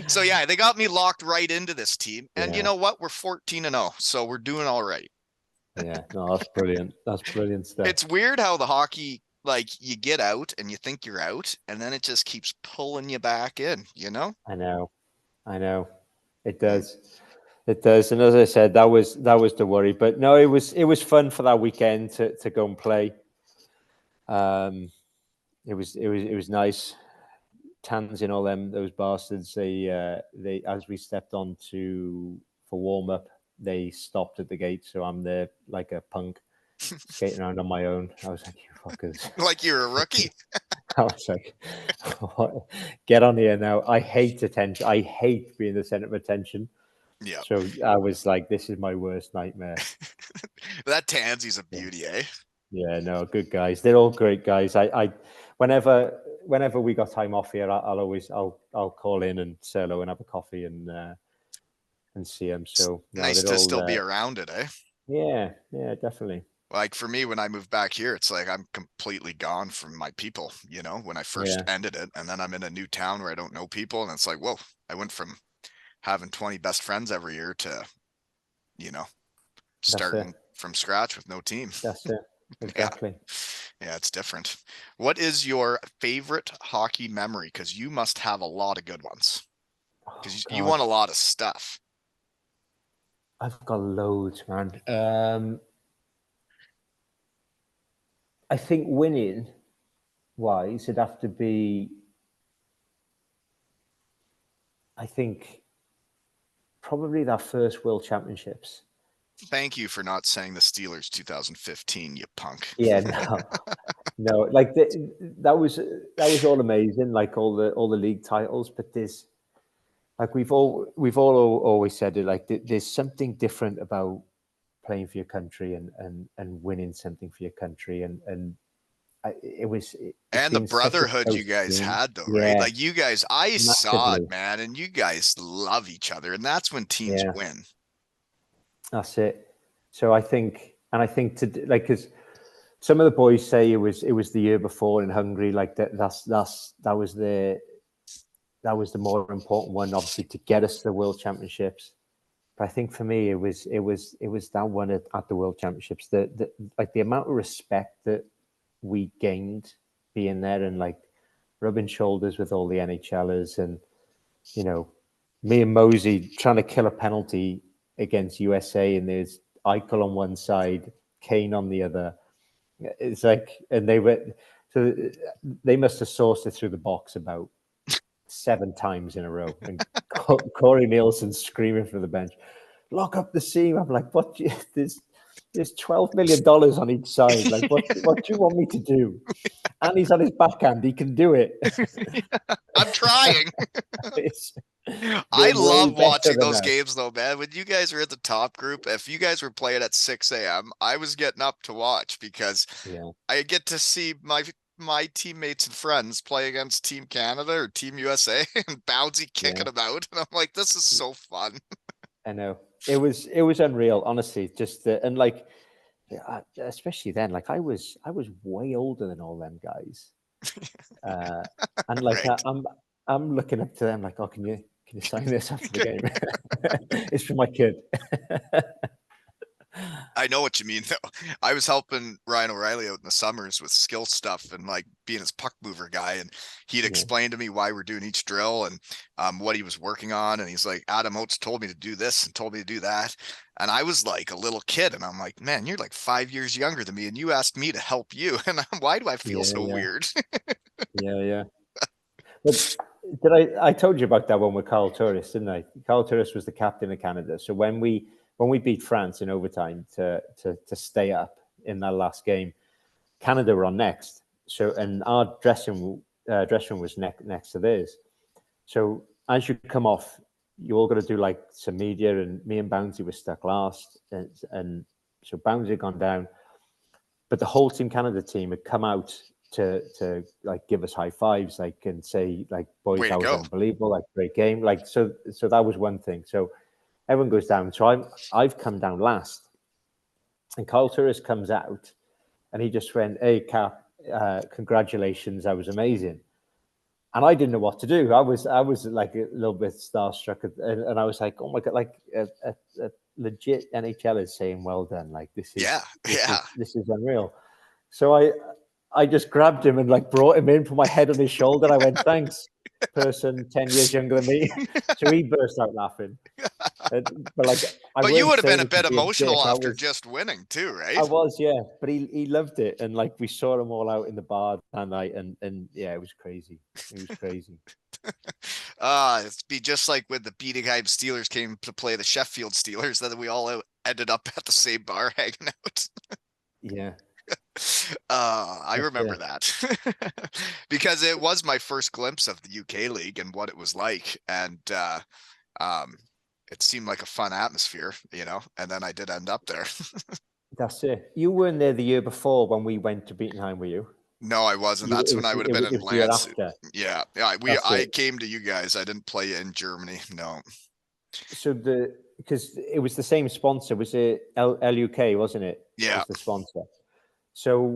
So yeah, they got me locked right into this team. And you Yeah. know what? We're 14-0, so we're doing all right. Yeah. No, that's brilliant. That's brilliant stuff. It's weird how the hockey, like, you get out and you think you're out, and then it just keeps pulling you back in, you know? I know. I know. It does. It does. And as I said, that was the worry. But no, it was fun for that weekend to go and play. It was nice. Tans and all those bastards. They as we stepped on for warm up, they stopped at the gate. So I'm there like a punk, skating around on my own. I was like, you fuckers. Like you're a rookie. I was like, get on here now. I hate attention. I hate being the center of attention. Yeah. So I was like, this is my worst nightmare. That Tansy's a Yeah. beauty, eh? Yeah, no, good guys. They're all great guys. Whenever we got time off here, I'll call in and say hello and have a coffee and see them. So no, Nice they're to all still be around it, eh? yeah, definitely. Like for me, when I moved back here, it's like I'm completely gone from my people, when I first Yeah, ended it. And then I'm in a new town where I don't know people. And it's like, whoa, I went from having 20 best friends every year to, you know, that's starting it. from scratch with no team. That's it. Yeah. Exactly. Yeah, it's different. What is your favorite hockey memory? Because you must have a lot of good ones. Oh Because you God, won a lot of stuff. I've got loads, man. I think winning wise, it'd have to be. I think probably that first World Championships. Thank you for not saying the Steelers 2015, you punk. Yeah, no, no, like that was all amazing, like all the league titles. But there's like we've all always said it, like there's something different about playing for your country and winning something for your country, and it's And the been such a brotherhood you close guys team. had, though, right? Yeah, Like you guys, I saw it, massively. man, and you guys love each other, and that's when teams Yeah, win. that's it. So I think to like because some of the boys say it was the year before in Hungary, like that was the more important one, obviously, to get us to the World Championships. But I think for me, it was that one at the World Championships. The like the amount of respect that we gained being there and like rubbing shoulders with all the NHLers, and you know, me and Mosey trying to kill a penalty against USA, and there's Eichel on one side, Kane on the other. It's like, and so they must have sourced it through the box about 7 times in a row. And Corey Nielsen screaming from the bench, lock up the seam. I'm like, what? There's $12 million on each side. Like, what do you want me to do? And he's on his backhand. He can do it. I'm trying. It's, I they're way love better watching than those us. games, though, man. When you guys were at the top group, if you guys were playing at 6 a.m., I was getting up to watch because Yeah, I get to see my teammates and friends play against Team Canada or Team USA and Bouncy kicking yeah. them out, and I'm like, this is so fun. I know. It was unreal, honestly. Just and like, especially then, like I was way older than all them guys. Uh, and like Right. I'm looking up to them like, oh, can you sign this after the game? It's for my kid. I know what you mean, though. I was helping Ryan O'Reilly out in the summers with skill stuff and like being his puck mover guy. And he'd Yeah, explain to me why we're doing each drill and what he was working on. And he's like, Adam Oates told me to do this and told me to do that. And I was like a little kid. And I'm like, man, you're like 5 years younger than me. And you asked me to help you. And why do I feel yeah, so yeah, weird? yeah, yeah. But did I told you about that one with Carl Turris, didn't I? Carl Turris was the captain of Canada. So when we beat France in overtime to stay up in that last game, Canada were on next. So and our dressing room was next to theirs. So as you come off, you all got to do like some media, and me and Bouncy were stuck last, and so Bouncy had gone down, but the whole Team Canada team had come out to like give us high fives, like and say like, boys, Way to that was go. unbelievable, like great game, like so that was one thing. So everyone goes down. So I've come down last, and Carl Turris comes out, and he just went, "Hey, Cap, congratulations, that was amazing." And I didn't know what to do. I was like a little bit starstruck, and I was like, "Oh my god!" Like a legit NHL is saying, "Well done!" Like this Yeah. is this Yeah. is this is unreal. So I just grabbed him and like brought him in, put my head on his shoulder. I went, "Thanks, person 10 years younger than me." So he burst out laughing. But like, I But you weren't would have been saying a it to bit be a dick. emotional I after was just winning, too, I right? was, yeah. But he loved it, and like we saw them all out in the bar that night, and yeah, it was crazy. It was crazy. It'd be just like when the Bietigheim Steelers came to play the Sheffield Steelers, that we all ended up at the same bar hanging out. Yeah, I that's remember it. that because it was my first glimpse of the UK League and what it was like, and um, it seemed like a fun atmosphere, And then I did end up there. That's it. You weren't there the year before when we went to Beatenheim, were you? No, I wasn't. You That's it when was I would have been it in was the year Lance. after. Yeah, yeah. That's I it. came to you guys. I didn't play in Germany. No. So because it was the same sponsor. Was it LUK, wasn't it? Yeah. Was the sponsor. So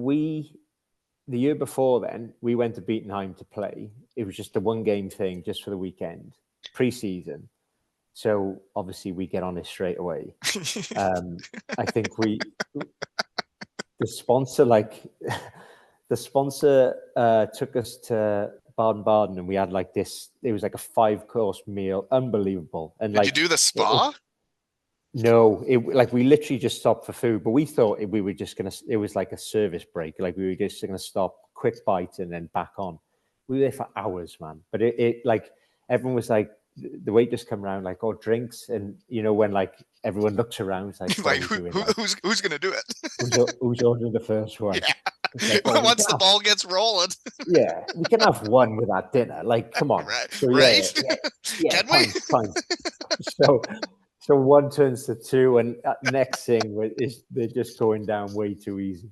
the year before then, we went to Beatenheim to play. It was just a one-game thing just for the weekend, pre-season. So obviously we get on it straight away. I think the sponsor took us to Baden-Baden, and we had like this. It was like a 5-course meal, unbelievable. And Did you do the spa? No, we literally just stopped for food, but we thought we were just gonna. It was like a service break, like we were just gonna stop, quick bite, and then back on. We were there for hours, man. But it like everyone was like, the waitress come around like, oh, drinks, and when like everyone looks around, it's like, like who's gonna do it? Who's ordering the first one? Yeah. Like, oh, once the ball gets rolling. Yeah, we can have one with our dinner. Like, come on, right? So, right? Yeah, Can fine. So one turns to two, and next thing is they're just going down way too easy.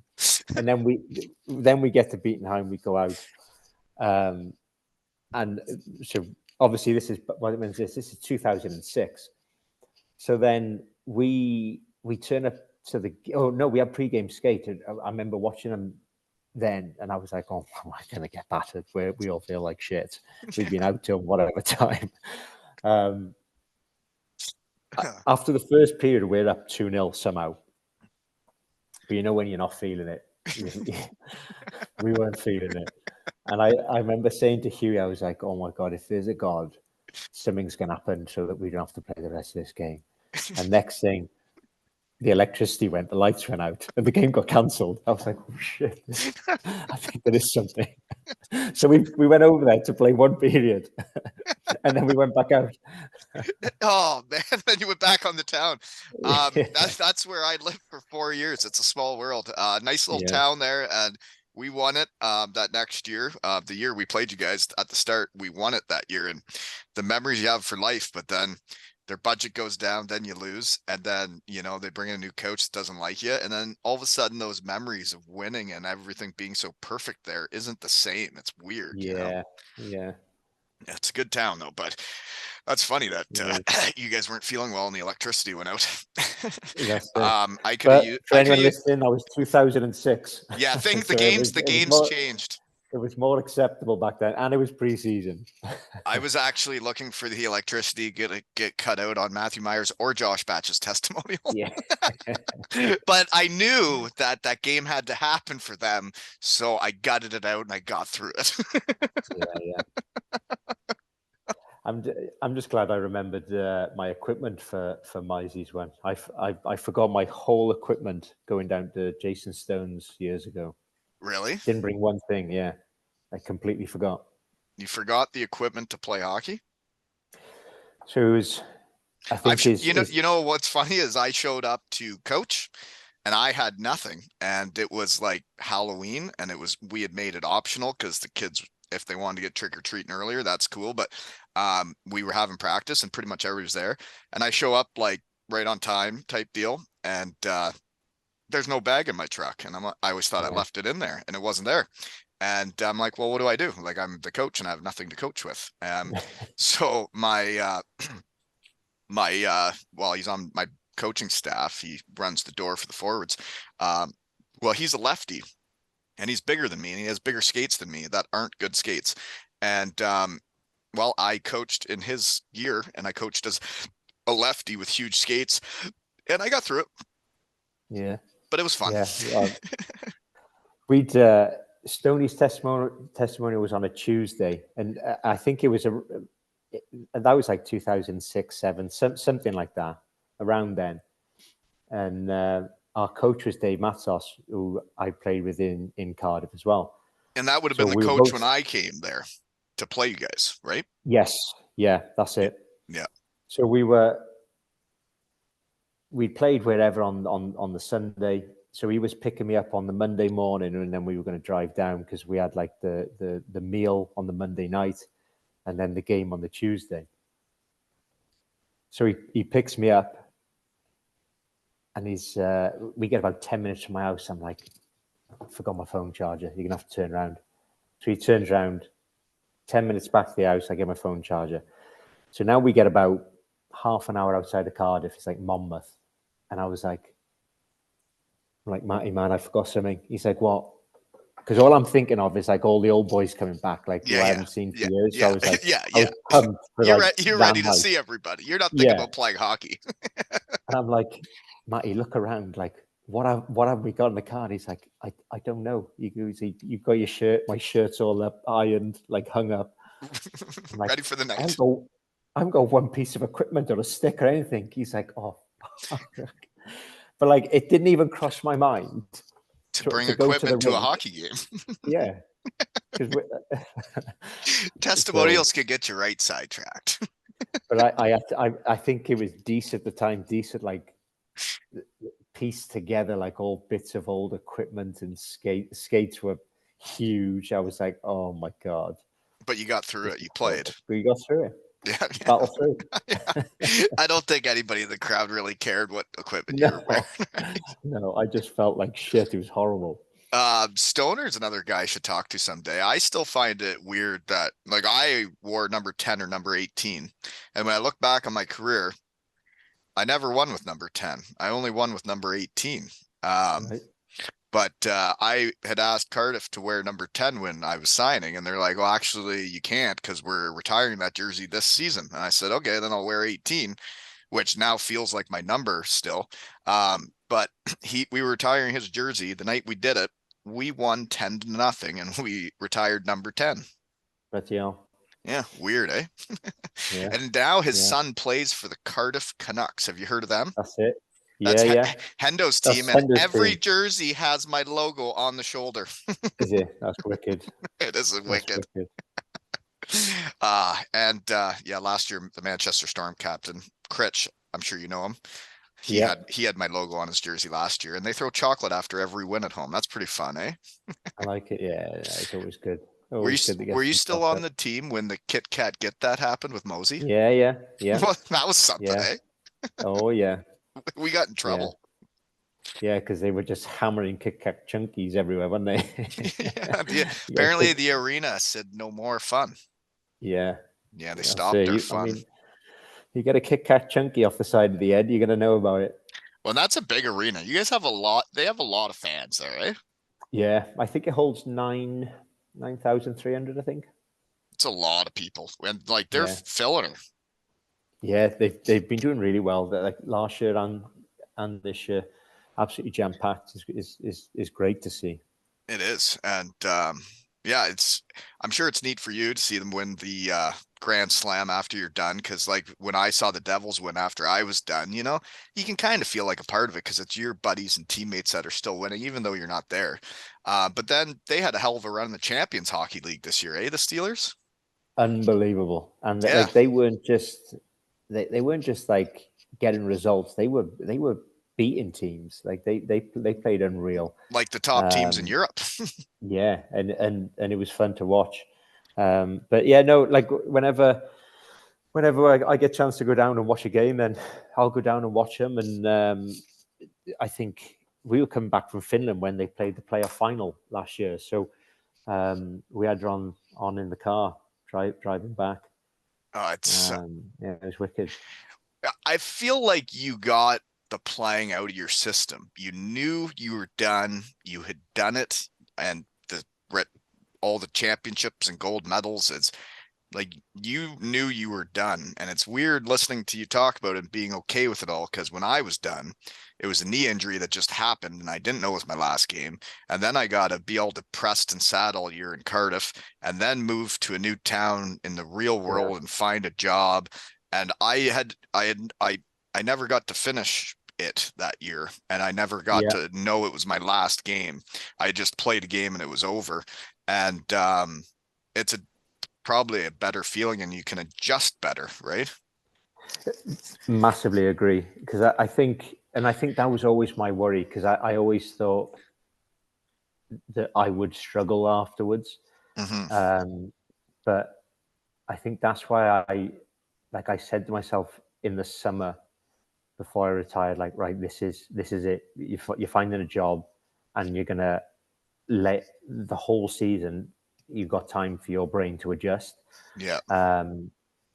And then we get to Beatenheim, we go out, and so obviously this is 2006. So then we turn up to we had pre-game skate. I remember watching them then, and I was like, oh, am I going to get battered? We all feel like shit. We've been out till whatever time. After the first period, we're up 2-0 somehow. But when you're not feeling it, we weren't feeling it. And I remember saying to Hughie, I was like, oh my God, if there's a God, something's going to happen so that we don't have to play the rest of this game. And next thing, the electricity went, the lights went out, and the game got cancelled. I was like, oh shit, I think there is something. So we went over there to play one period, and then we went back out. Oh man, then you went back on the town. That's where I lived for 4 years. It's a small world. Nice little town there, and we won it that next year. The year we played you guys at the start, we won it that year, and the memories you have for life. But then their budget goes down, then you lose, and then they bring in a new coach that doesn't like you, and then all of a sudden those memories of winning and everything being so perfect there isn't the same. It's weird. Yeah. It's a good town though, but that's funny that you guys weren't feeling well and the electricity went out. I could have used. For anyone listening, that was 2006. Yeah, I think the games changed. It was more acceptable back then, and it was pre-season. I was actually looking for the electricity get cut out on Matthew Myers or Josh Batch's testimonial. Yeah. But I knew that game had to happen for them, so I gutted it out and I got through it. Yeah. I'm just glad I remembered my equipment for Mizey's one. I forgot my whole equipment going down to Jason Stone's years ago. Really? Didn't bring one thing. Yeah, I completely forgot. You forgot the equipment to play hockey? So it was. I think you know what's funny is I showed up to coach, and I had nothing, and it was like Halloween, and we had made it optional because the kids, if they wanted to get trick or treating earlier, that's cool. But we were having practice, and pretty much everybody was there, and I show up like right on time type deal, and there's no bag in my truck, and I always thought I left it in there, and it wasn't there. And I'm like, well, what do I do? Like, I'm the coach and I have nothing to coach with. So my well, he's on my coaching staff. He runs the door for the forwards. Well, he's a lefty and he's bigger than me and he has bigger skates than me that aren't good skates. And well, I coached in his year and I coached as a lefty with huge skates and I got through it. Yeah. But it was fun. Yeah. We'd Stoney's testimony was on a Tuesday, and I think it was that was like 2006, 7, something like that, around then. And our coach was Dave Matos, who I played with in Cardiff as well. And that would have been the coach when I came there to play you guys, right? Yes. Yeah, that's it. Yeah. So we played wherever on the Sunday. So he was picking me up on the Monday morning, and then we were going to drive down because we had like the meal on the Monday night, and then the game on the Tuesday. So he picks me up, and we get about 10 minutes from my house. I'm like, I forgot my phone charger. You're gonna have to turn around. So he turns around. 10 minutes back to the house, I get my phone charger. So now we get about half an hour outside of Cardiff. It's like Monmouth. And I was like, Matty, man, I forgot something. He's like, what? Because all I'm thinking of is like all the old boys coming back, like who Yeah, I yeah, haven't seen for yeah, years. So I yeah, was like, yeah, I yeah. was pumped for You're like you're that ready to night. see everybody. You're not thinking Yeah. about playing hockey. And I'm like, Matty, look around. Like, what have we got in the car? And he's like, I don't know. You've got your shirt. My shirt's all up, ironed, like hung up. I'm like, Ready for the I night. haven't got one piece of equipment or a stick or anything. He's like, oh, but like, it didn't even cross my mind To bring to go to the equipment to a rink. hockey game. Yeah, because so. Testimonials could get you right sidetracked. But I think it was decent at the time, decent like pieced together like all bits of old equipment and skates were huge. I was like, oh my god, But you got through this it. is You played. horrible. But you got through it, Yeah, battle through. yeah. I don't think anybody in the crowd really cared what equipment you were No, wearing. no, I just felt like shit. It was horrible. Stoner's another guy I should talk to someday. I still find it weird that like I wore number 10 or number 18. And when I look back on my career, I never won with number 10. I only won with number 18. Um, Right? but I had asked Cardiff to wear number 10 when I was signing, and they're like, well, actually, you can't because we're retiring that jersey this season. And I said, okay, then I'll wear 18, which now feels like my number still. But we were retiring his jersey the night we did it. We won 10-0, and we retired number 10. But yeah, Yeah, weird, eh? yeah, And now his yeah. son plays for the Cardiff Canucks. Have you heard of them? That's it. That's Yeah, yeah. Hendo's team, That's and Hender's every team. jersey has my logo on the shoulder. Is it? That's wicked. It is That's wicked. wicked. And yeah, last year the Manchester Storm captain, Critch, I'm sure you know him. Yeah, He had my logo on his jersey last year, and they throw chocolate after every win at home. That's pretty fun, eh? I like it. Yeah, yeah, it's always good. Always good to get Were you some still on chocolate. the team when the Kit Kat Get That happened with Mosey? Yeah, yeah, yeah, Well, that was something, yeah. eh? Oh yeah, We got in yeah, trouble. yeah. Because they were just hammering Kit Kat chunkies everywhere, weren't they? Yeah, You got apparently Kit- the arena said no more fun. yeah, Yeah, they I'll stopped say. their I fun. mean, you get a Kit Kat chunky off the side of the head, you're gonna know about it. Well, that's a big arena. You guys have a lot. They have a lot of fans there, eh? Yeah, I think it holds 9,300. I think. It's a lot of people, and like they're Yeah, filling her. yeah. They've been doing really well. They're like last year and this year, absolutely jam packed. Is great to see. It is, and yeah, it's. I'm sure it's neat for you to see them win the Grand Slam after you're done, because like when I saw the Devils win after I was done, you can kind of feel like a part of it because it's your buddies and teammates that are still winning, even though you're not there. But then they had a hell of a run in the Champions Hockey League this year, eh? The Steelers. Unbelievable. And Yeah, like they weren't just like getting results. They were beating teams. Like they played unreal. like the top teams in Um, Europe. yeah, and it was fun to watch. But yeah, no, like whenever I get a chance to go down and watch a game, then I'll go down and watch them. And I think we were coming back from Finland when they played the playoff final last year. So we had her on in the car driving back. It's Yeah, it was wicked. I feel like you got the playing out of your system. You knew you were done. You had done it, and all the championships and gold medals. It's like you knew you were done, and it's weird listening to you talk about it and being okay with it all. Because when I was done, it was a knee injury that just happened, and I didn't know it was my last game. And then I got to be all depressed and sad all year in Cardiff, and then move to a new town in the real Yeah, world and find a job. And I never got to finish it that year, and I never got yeah. to know it was my last game. I just played a game and it was over. And it's probably a better feeling, and you can adjust better, right? Massively agree. Because I think, and I think that was always my worry. Because I always thought that I would struggle afterwards. Mm-hmm. But I think that's why like I said to myself in the summer before I retired, like, right, this is it. You're finding a job, and you're gonna let the whole season. You've got time for your brain to adjust. Yeah. Um,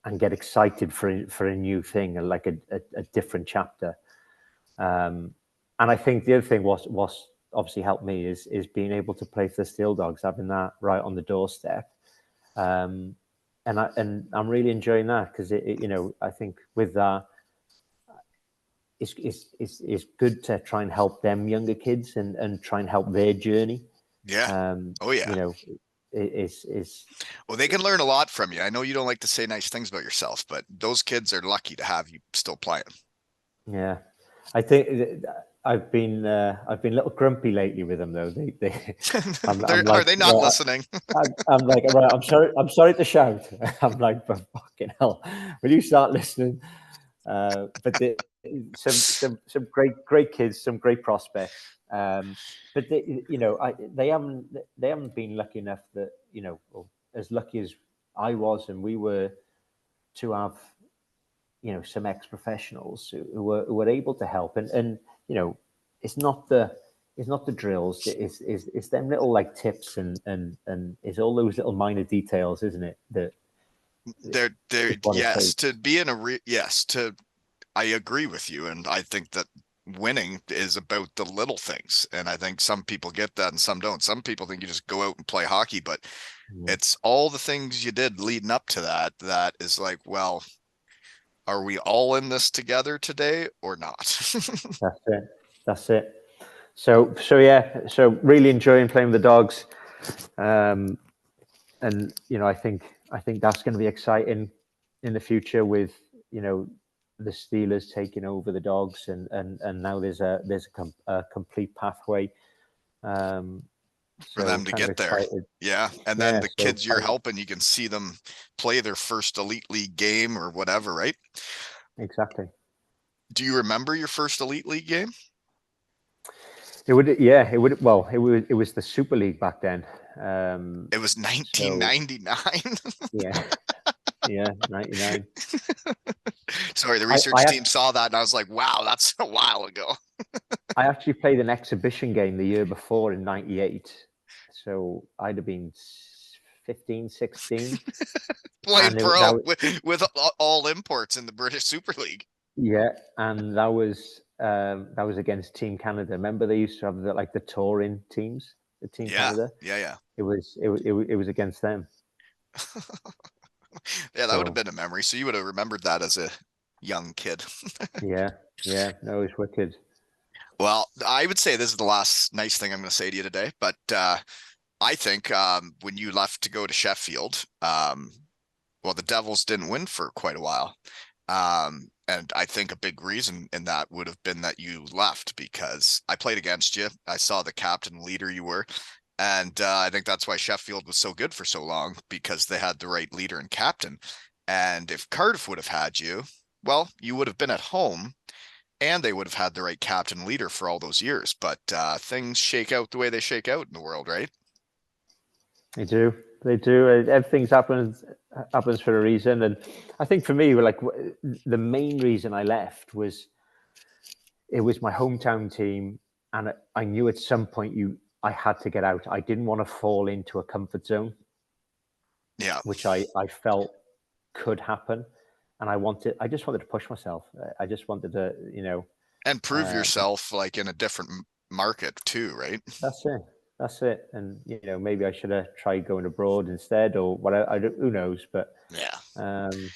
and get excited for a new thing, and like a different chapter. And I think the other thing was obviously helped me is being able to play for the Steeldogs, having that right on the doorstep. And I'm really enjoying that because I think with that it's good to try and help them younger kids and try and help their journey. Yeah. Oh yeah. Is Well, they can learn a lot from you. I know you don't like to say nice things about yourself, but those kids are lucky to have you still playing. Yeah, I think I've been a little grumpy lately with them though. I'm Are like, they not listening? I'm like, right, I'm sorry to shout. I'm like, but fucking hell, will you start listening? But some great kids, some great prospects. But they haven't been lucky enough that well, as lucky as I was and we were to have some ex-professionals who were able to help and it's not the drills, it's them little like tips and it's all those little minor details, isn't it, that They're want to yes, take. to be in a yes, to I agree with you, and I think that winning is about the little things, and I think some people get that and some don't. Some people think you just go out and play hockey, but it's all the things you did leading up to that is like, well, are we all in this together today or not? That's it. So yeah, so really enjoying playing with the dogs. And I think that's going to be exciting in the future with the Steelers taking over the dogs, and now there's a complete pathway. For So them to kind of get there. excited. Yeah. And then Yeah. the So kids you're helping, you can see them play their first elite league game or whatever, right? exactly. Do you remember your first elite league game? It would. Yeah. It would. Well, it was the Super League back then. It was So 1999. yeah. Yeah. 99. Sorry, the I research I team saw that and I was like, wow, that's a while ago. I actually played an exhibition game the year before in 98. So I'd have been 15, 16. Playing And that pro was, with all imports in the British Super League. yeah. And that was against Team Canada. Remember they used to have the touring teams, the Team Yeah. Canada. Yeah. Yeah. It was against them. Yeah. That would have So been a memory. So you would have remembered that as a young kid. yeah, yeah. No, it's wicked. Well, I would say this is the last nice thing I'm going to say to you today, but I think when you left to go to Sheffield, well, the Devils didn't win for quite a while. And I think a big reason in that would have been that you left because I played against you. I saw the captain leader you were. And I think that's why Sheffield was so good for so long because they had the right leader and captain. And if Cardiff would have had you, well, you would have been at home and they would have had the right captain leader for all those years. But things shake out the way they shake out in the world, right? They do. They do. Everything's happens for a reason, and I think for me, like the main reason I left was it was my hometown team, and I knew at some point I had to get out. I didn't want to fall into a comfort zone, Yeah. which I felt could happen, and I just wanted to push myself. I just wanted to, And prove uh, yourself like in a different market too, right? that's it. That's it. And maybe I should have tried going abroad instead, or what? Who knows? But Yeah. um,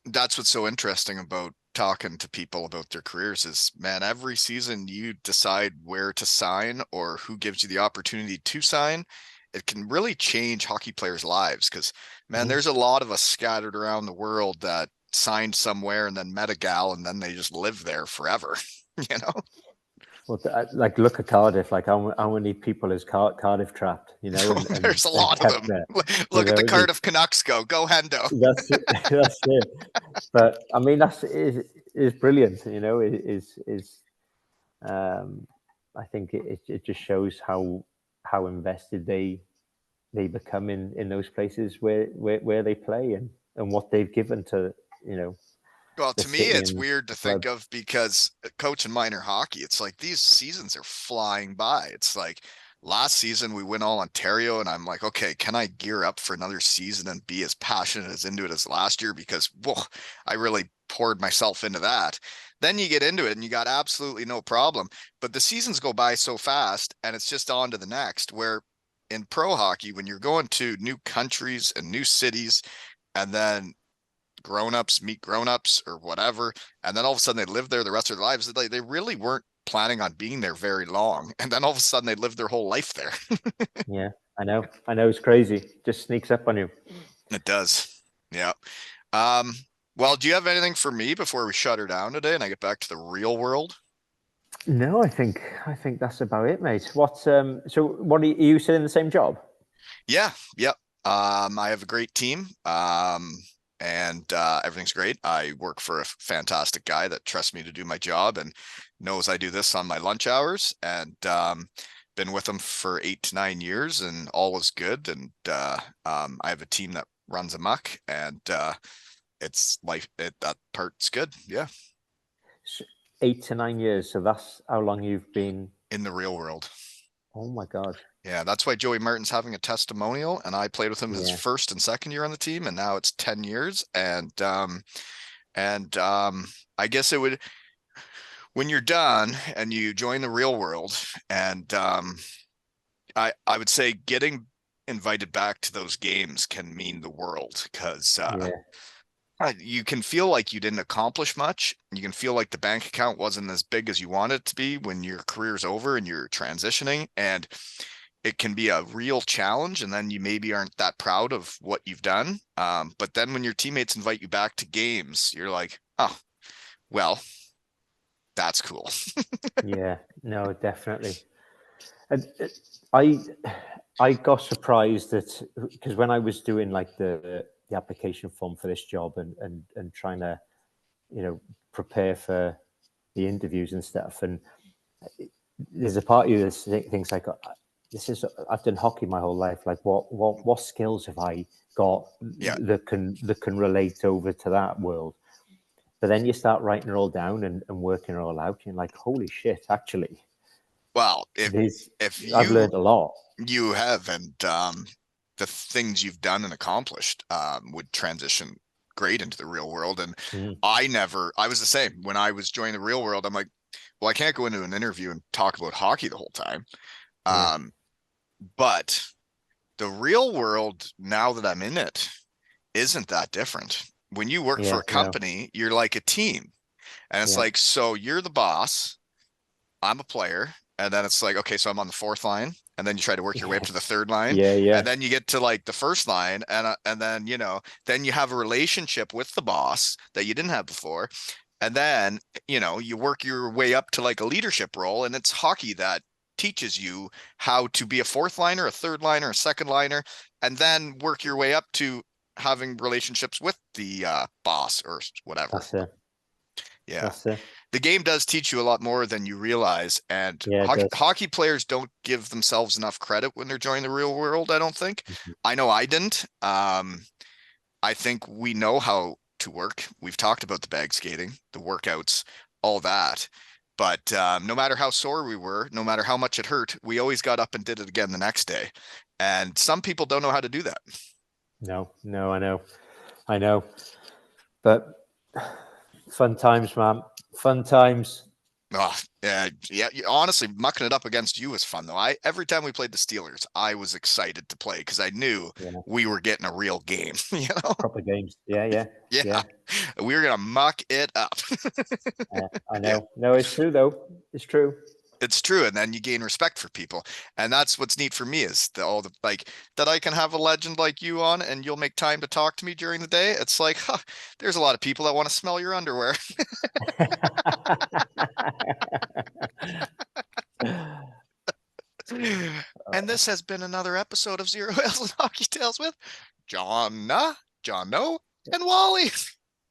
That's what's so interesting about talking to people about their careers is, man, every season you decide where to sign or who gives you the opportunity to sign. It can really change hockey players' lives because, man, mhm. there's a lot of us scattered around the world that signed somewhere and then met a gal and then they just live there forever, you know? Well, like look at Cardiff. Like how many people is Cardiff trapped? There's a And lot of kept them. there. Look at the Cardiff Canucks go. Go Hendo. That's it. That's it. But I mean, that's is brilliant. Is I think it just shows how invested they become in those places where they play and what they've given to you know Well, the to me, city it's and weird to the think club. of because coaching minor hockey, it's like these seasons are flying by. It's like last season we win all Ontario, and I'm like, okay, can I gear up for another season and be as passionate as into it as last year? Because whoa, I really poured myself into that. Then you get into it and you got absolutely no problem. But the seasons go by so fast and it's just on to the next. Where in pro hockey, when you're going to new countries and new cities, and then grown-ups meet grown-ups or whatever, and then all of a sudden they live there the rest of their lives, they really weren't planning on being there very long, and then all of a sudden they live their whole life there. Yeah, I know, it's crazy. Just sneaks up on you. It does. Yeah. um well, do you have anything for me before we shut her down today and I get back to the real world? No, I think that's about it, mate. What are you still in the same job? Yeah. Yep. I have a great team. And everything's great. I work for a fantastic guy that trusts me to do my job and knows I do this on my lunch hours, and been with him for 8 to 9 years, and all is good. And I have a team that runs amok, and it's like that part's good. Yeah, 8 to 9 years. So that's how long you've been. in the real world. Oh my God. Yeah, that's why Joey Martin's having a testimonial, and I played with him his Yeah. first and second year on the team, and now it's 10 years. And I guess it would, when you're done and you join the real world, and I would say getting invited back to those games can mean the world, because Yeah. you can feel like you didn't accomplish much. You can feel like the bank account wasn't as big as you want it to be when your career's over and you're transitioning, and it can be a real challenge. And then you maybe aren't that proud of what you've done. But then when your teammates invite you back to games, you're like, oh, well, that's cool. Yeah. No, definitely. And I I got surprised that because when I was doing like the application form for this job and trying to, you know, prepare for the interviews and stuff, and there's a part of you that thinks like, this is, I've done hockey my whole life. Like, what skills have I got Yeah. that can relate over to that world? But then you start writing it all down and working it all out. You're like, holy shit! Actually, Well, this if I've learned a lot. you have, and the things you've done and accomplished would transition great into the real world. And Mm, I was the same when I was joining the real world. I'm like, well, I can't go into an interview and talk about hockey the whole time. yeah, Um, but the real world, now that I'm in it, isn't that different. When you work for yeah, a no, company, you're like a team. And it's yeah, like, so you're the boss, I'm a player, and then it's like, okay, so I'm on the fourth line, and then you try to work your way up yeah, to the third line, yeah, and yeah, then you get to like the first line, and then then you have a relationship with the boss that you didn't have before, and then you work your way up to like a leadership role, and it's hockey that teaches you how to be a fourth liner, a third liner, a second liner, and then work your way up to having relationships with the boss or whatever. that's it, Yeah, that's it. the game does teach you a lot more than you realize, and Yeah, it does. hockey players don't give themselves enough credit when they're joining the real world, I don't think. Mhm. I know I didn't. I think we know how to work. We've talked about the bag skating, the workouts, all that. But no matter how sore we were, no matter how much it hurt, we always got up and did it again the next day. And some people don't know how to do that. No, no, I know, but fun times, man, fun times. Oh, yeah, yeah. Honestly, mucking it up against you was fun though. Every time we played the Steelers, I was excited to play because I knew Yeah, we were getting a real game. proper games. Yeah, yeah, Yeah, yeah, we were gonna muck it up. yeah. I Yeah, know. No, it's true though. It's true. it's true, and then you gain respect for people, and that's what's neat for me is all the like that I can have a legend like you on, and you'll make time to talk to me during the day. It's like, huh, there's a lot of people that want to smell your underwear. And this has been another episode of Zero Ales and Hockey Tales with John, Jono, and Wally.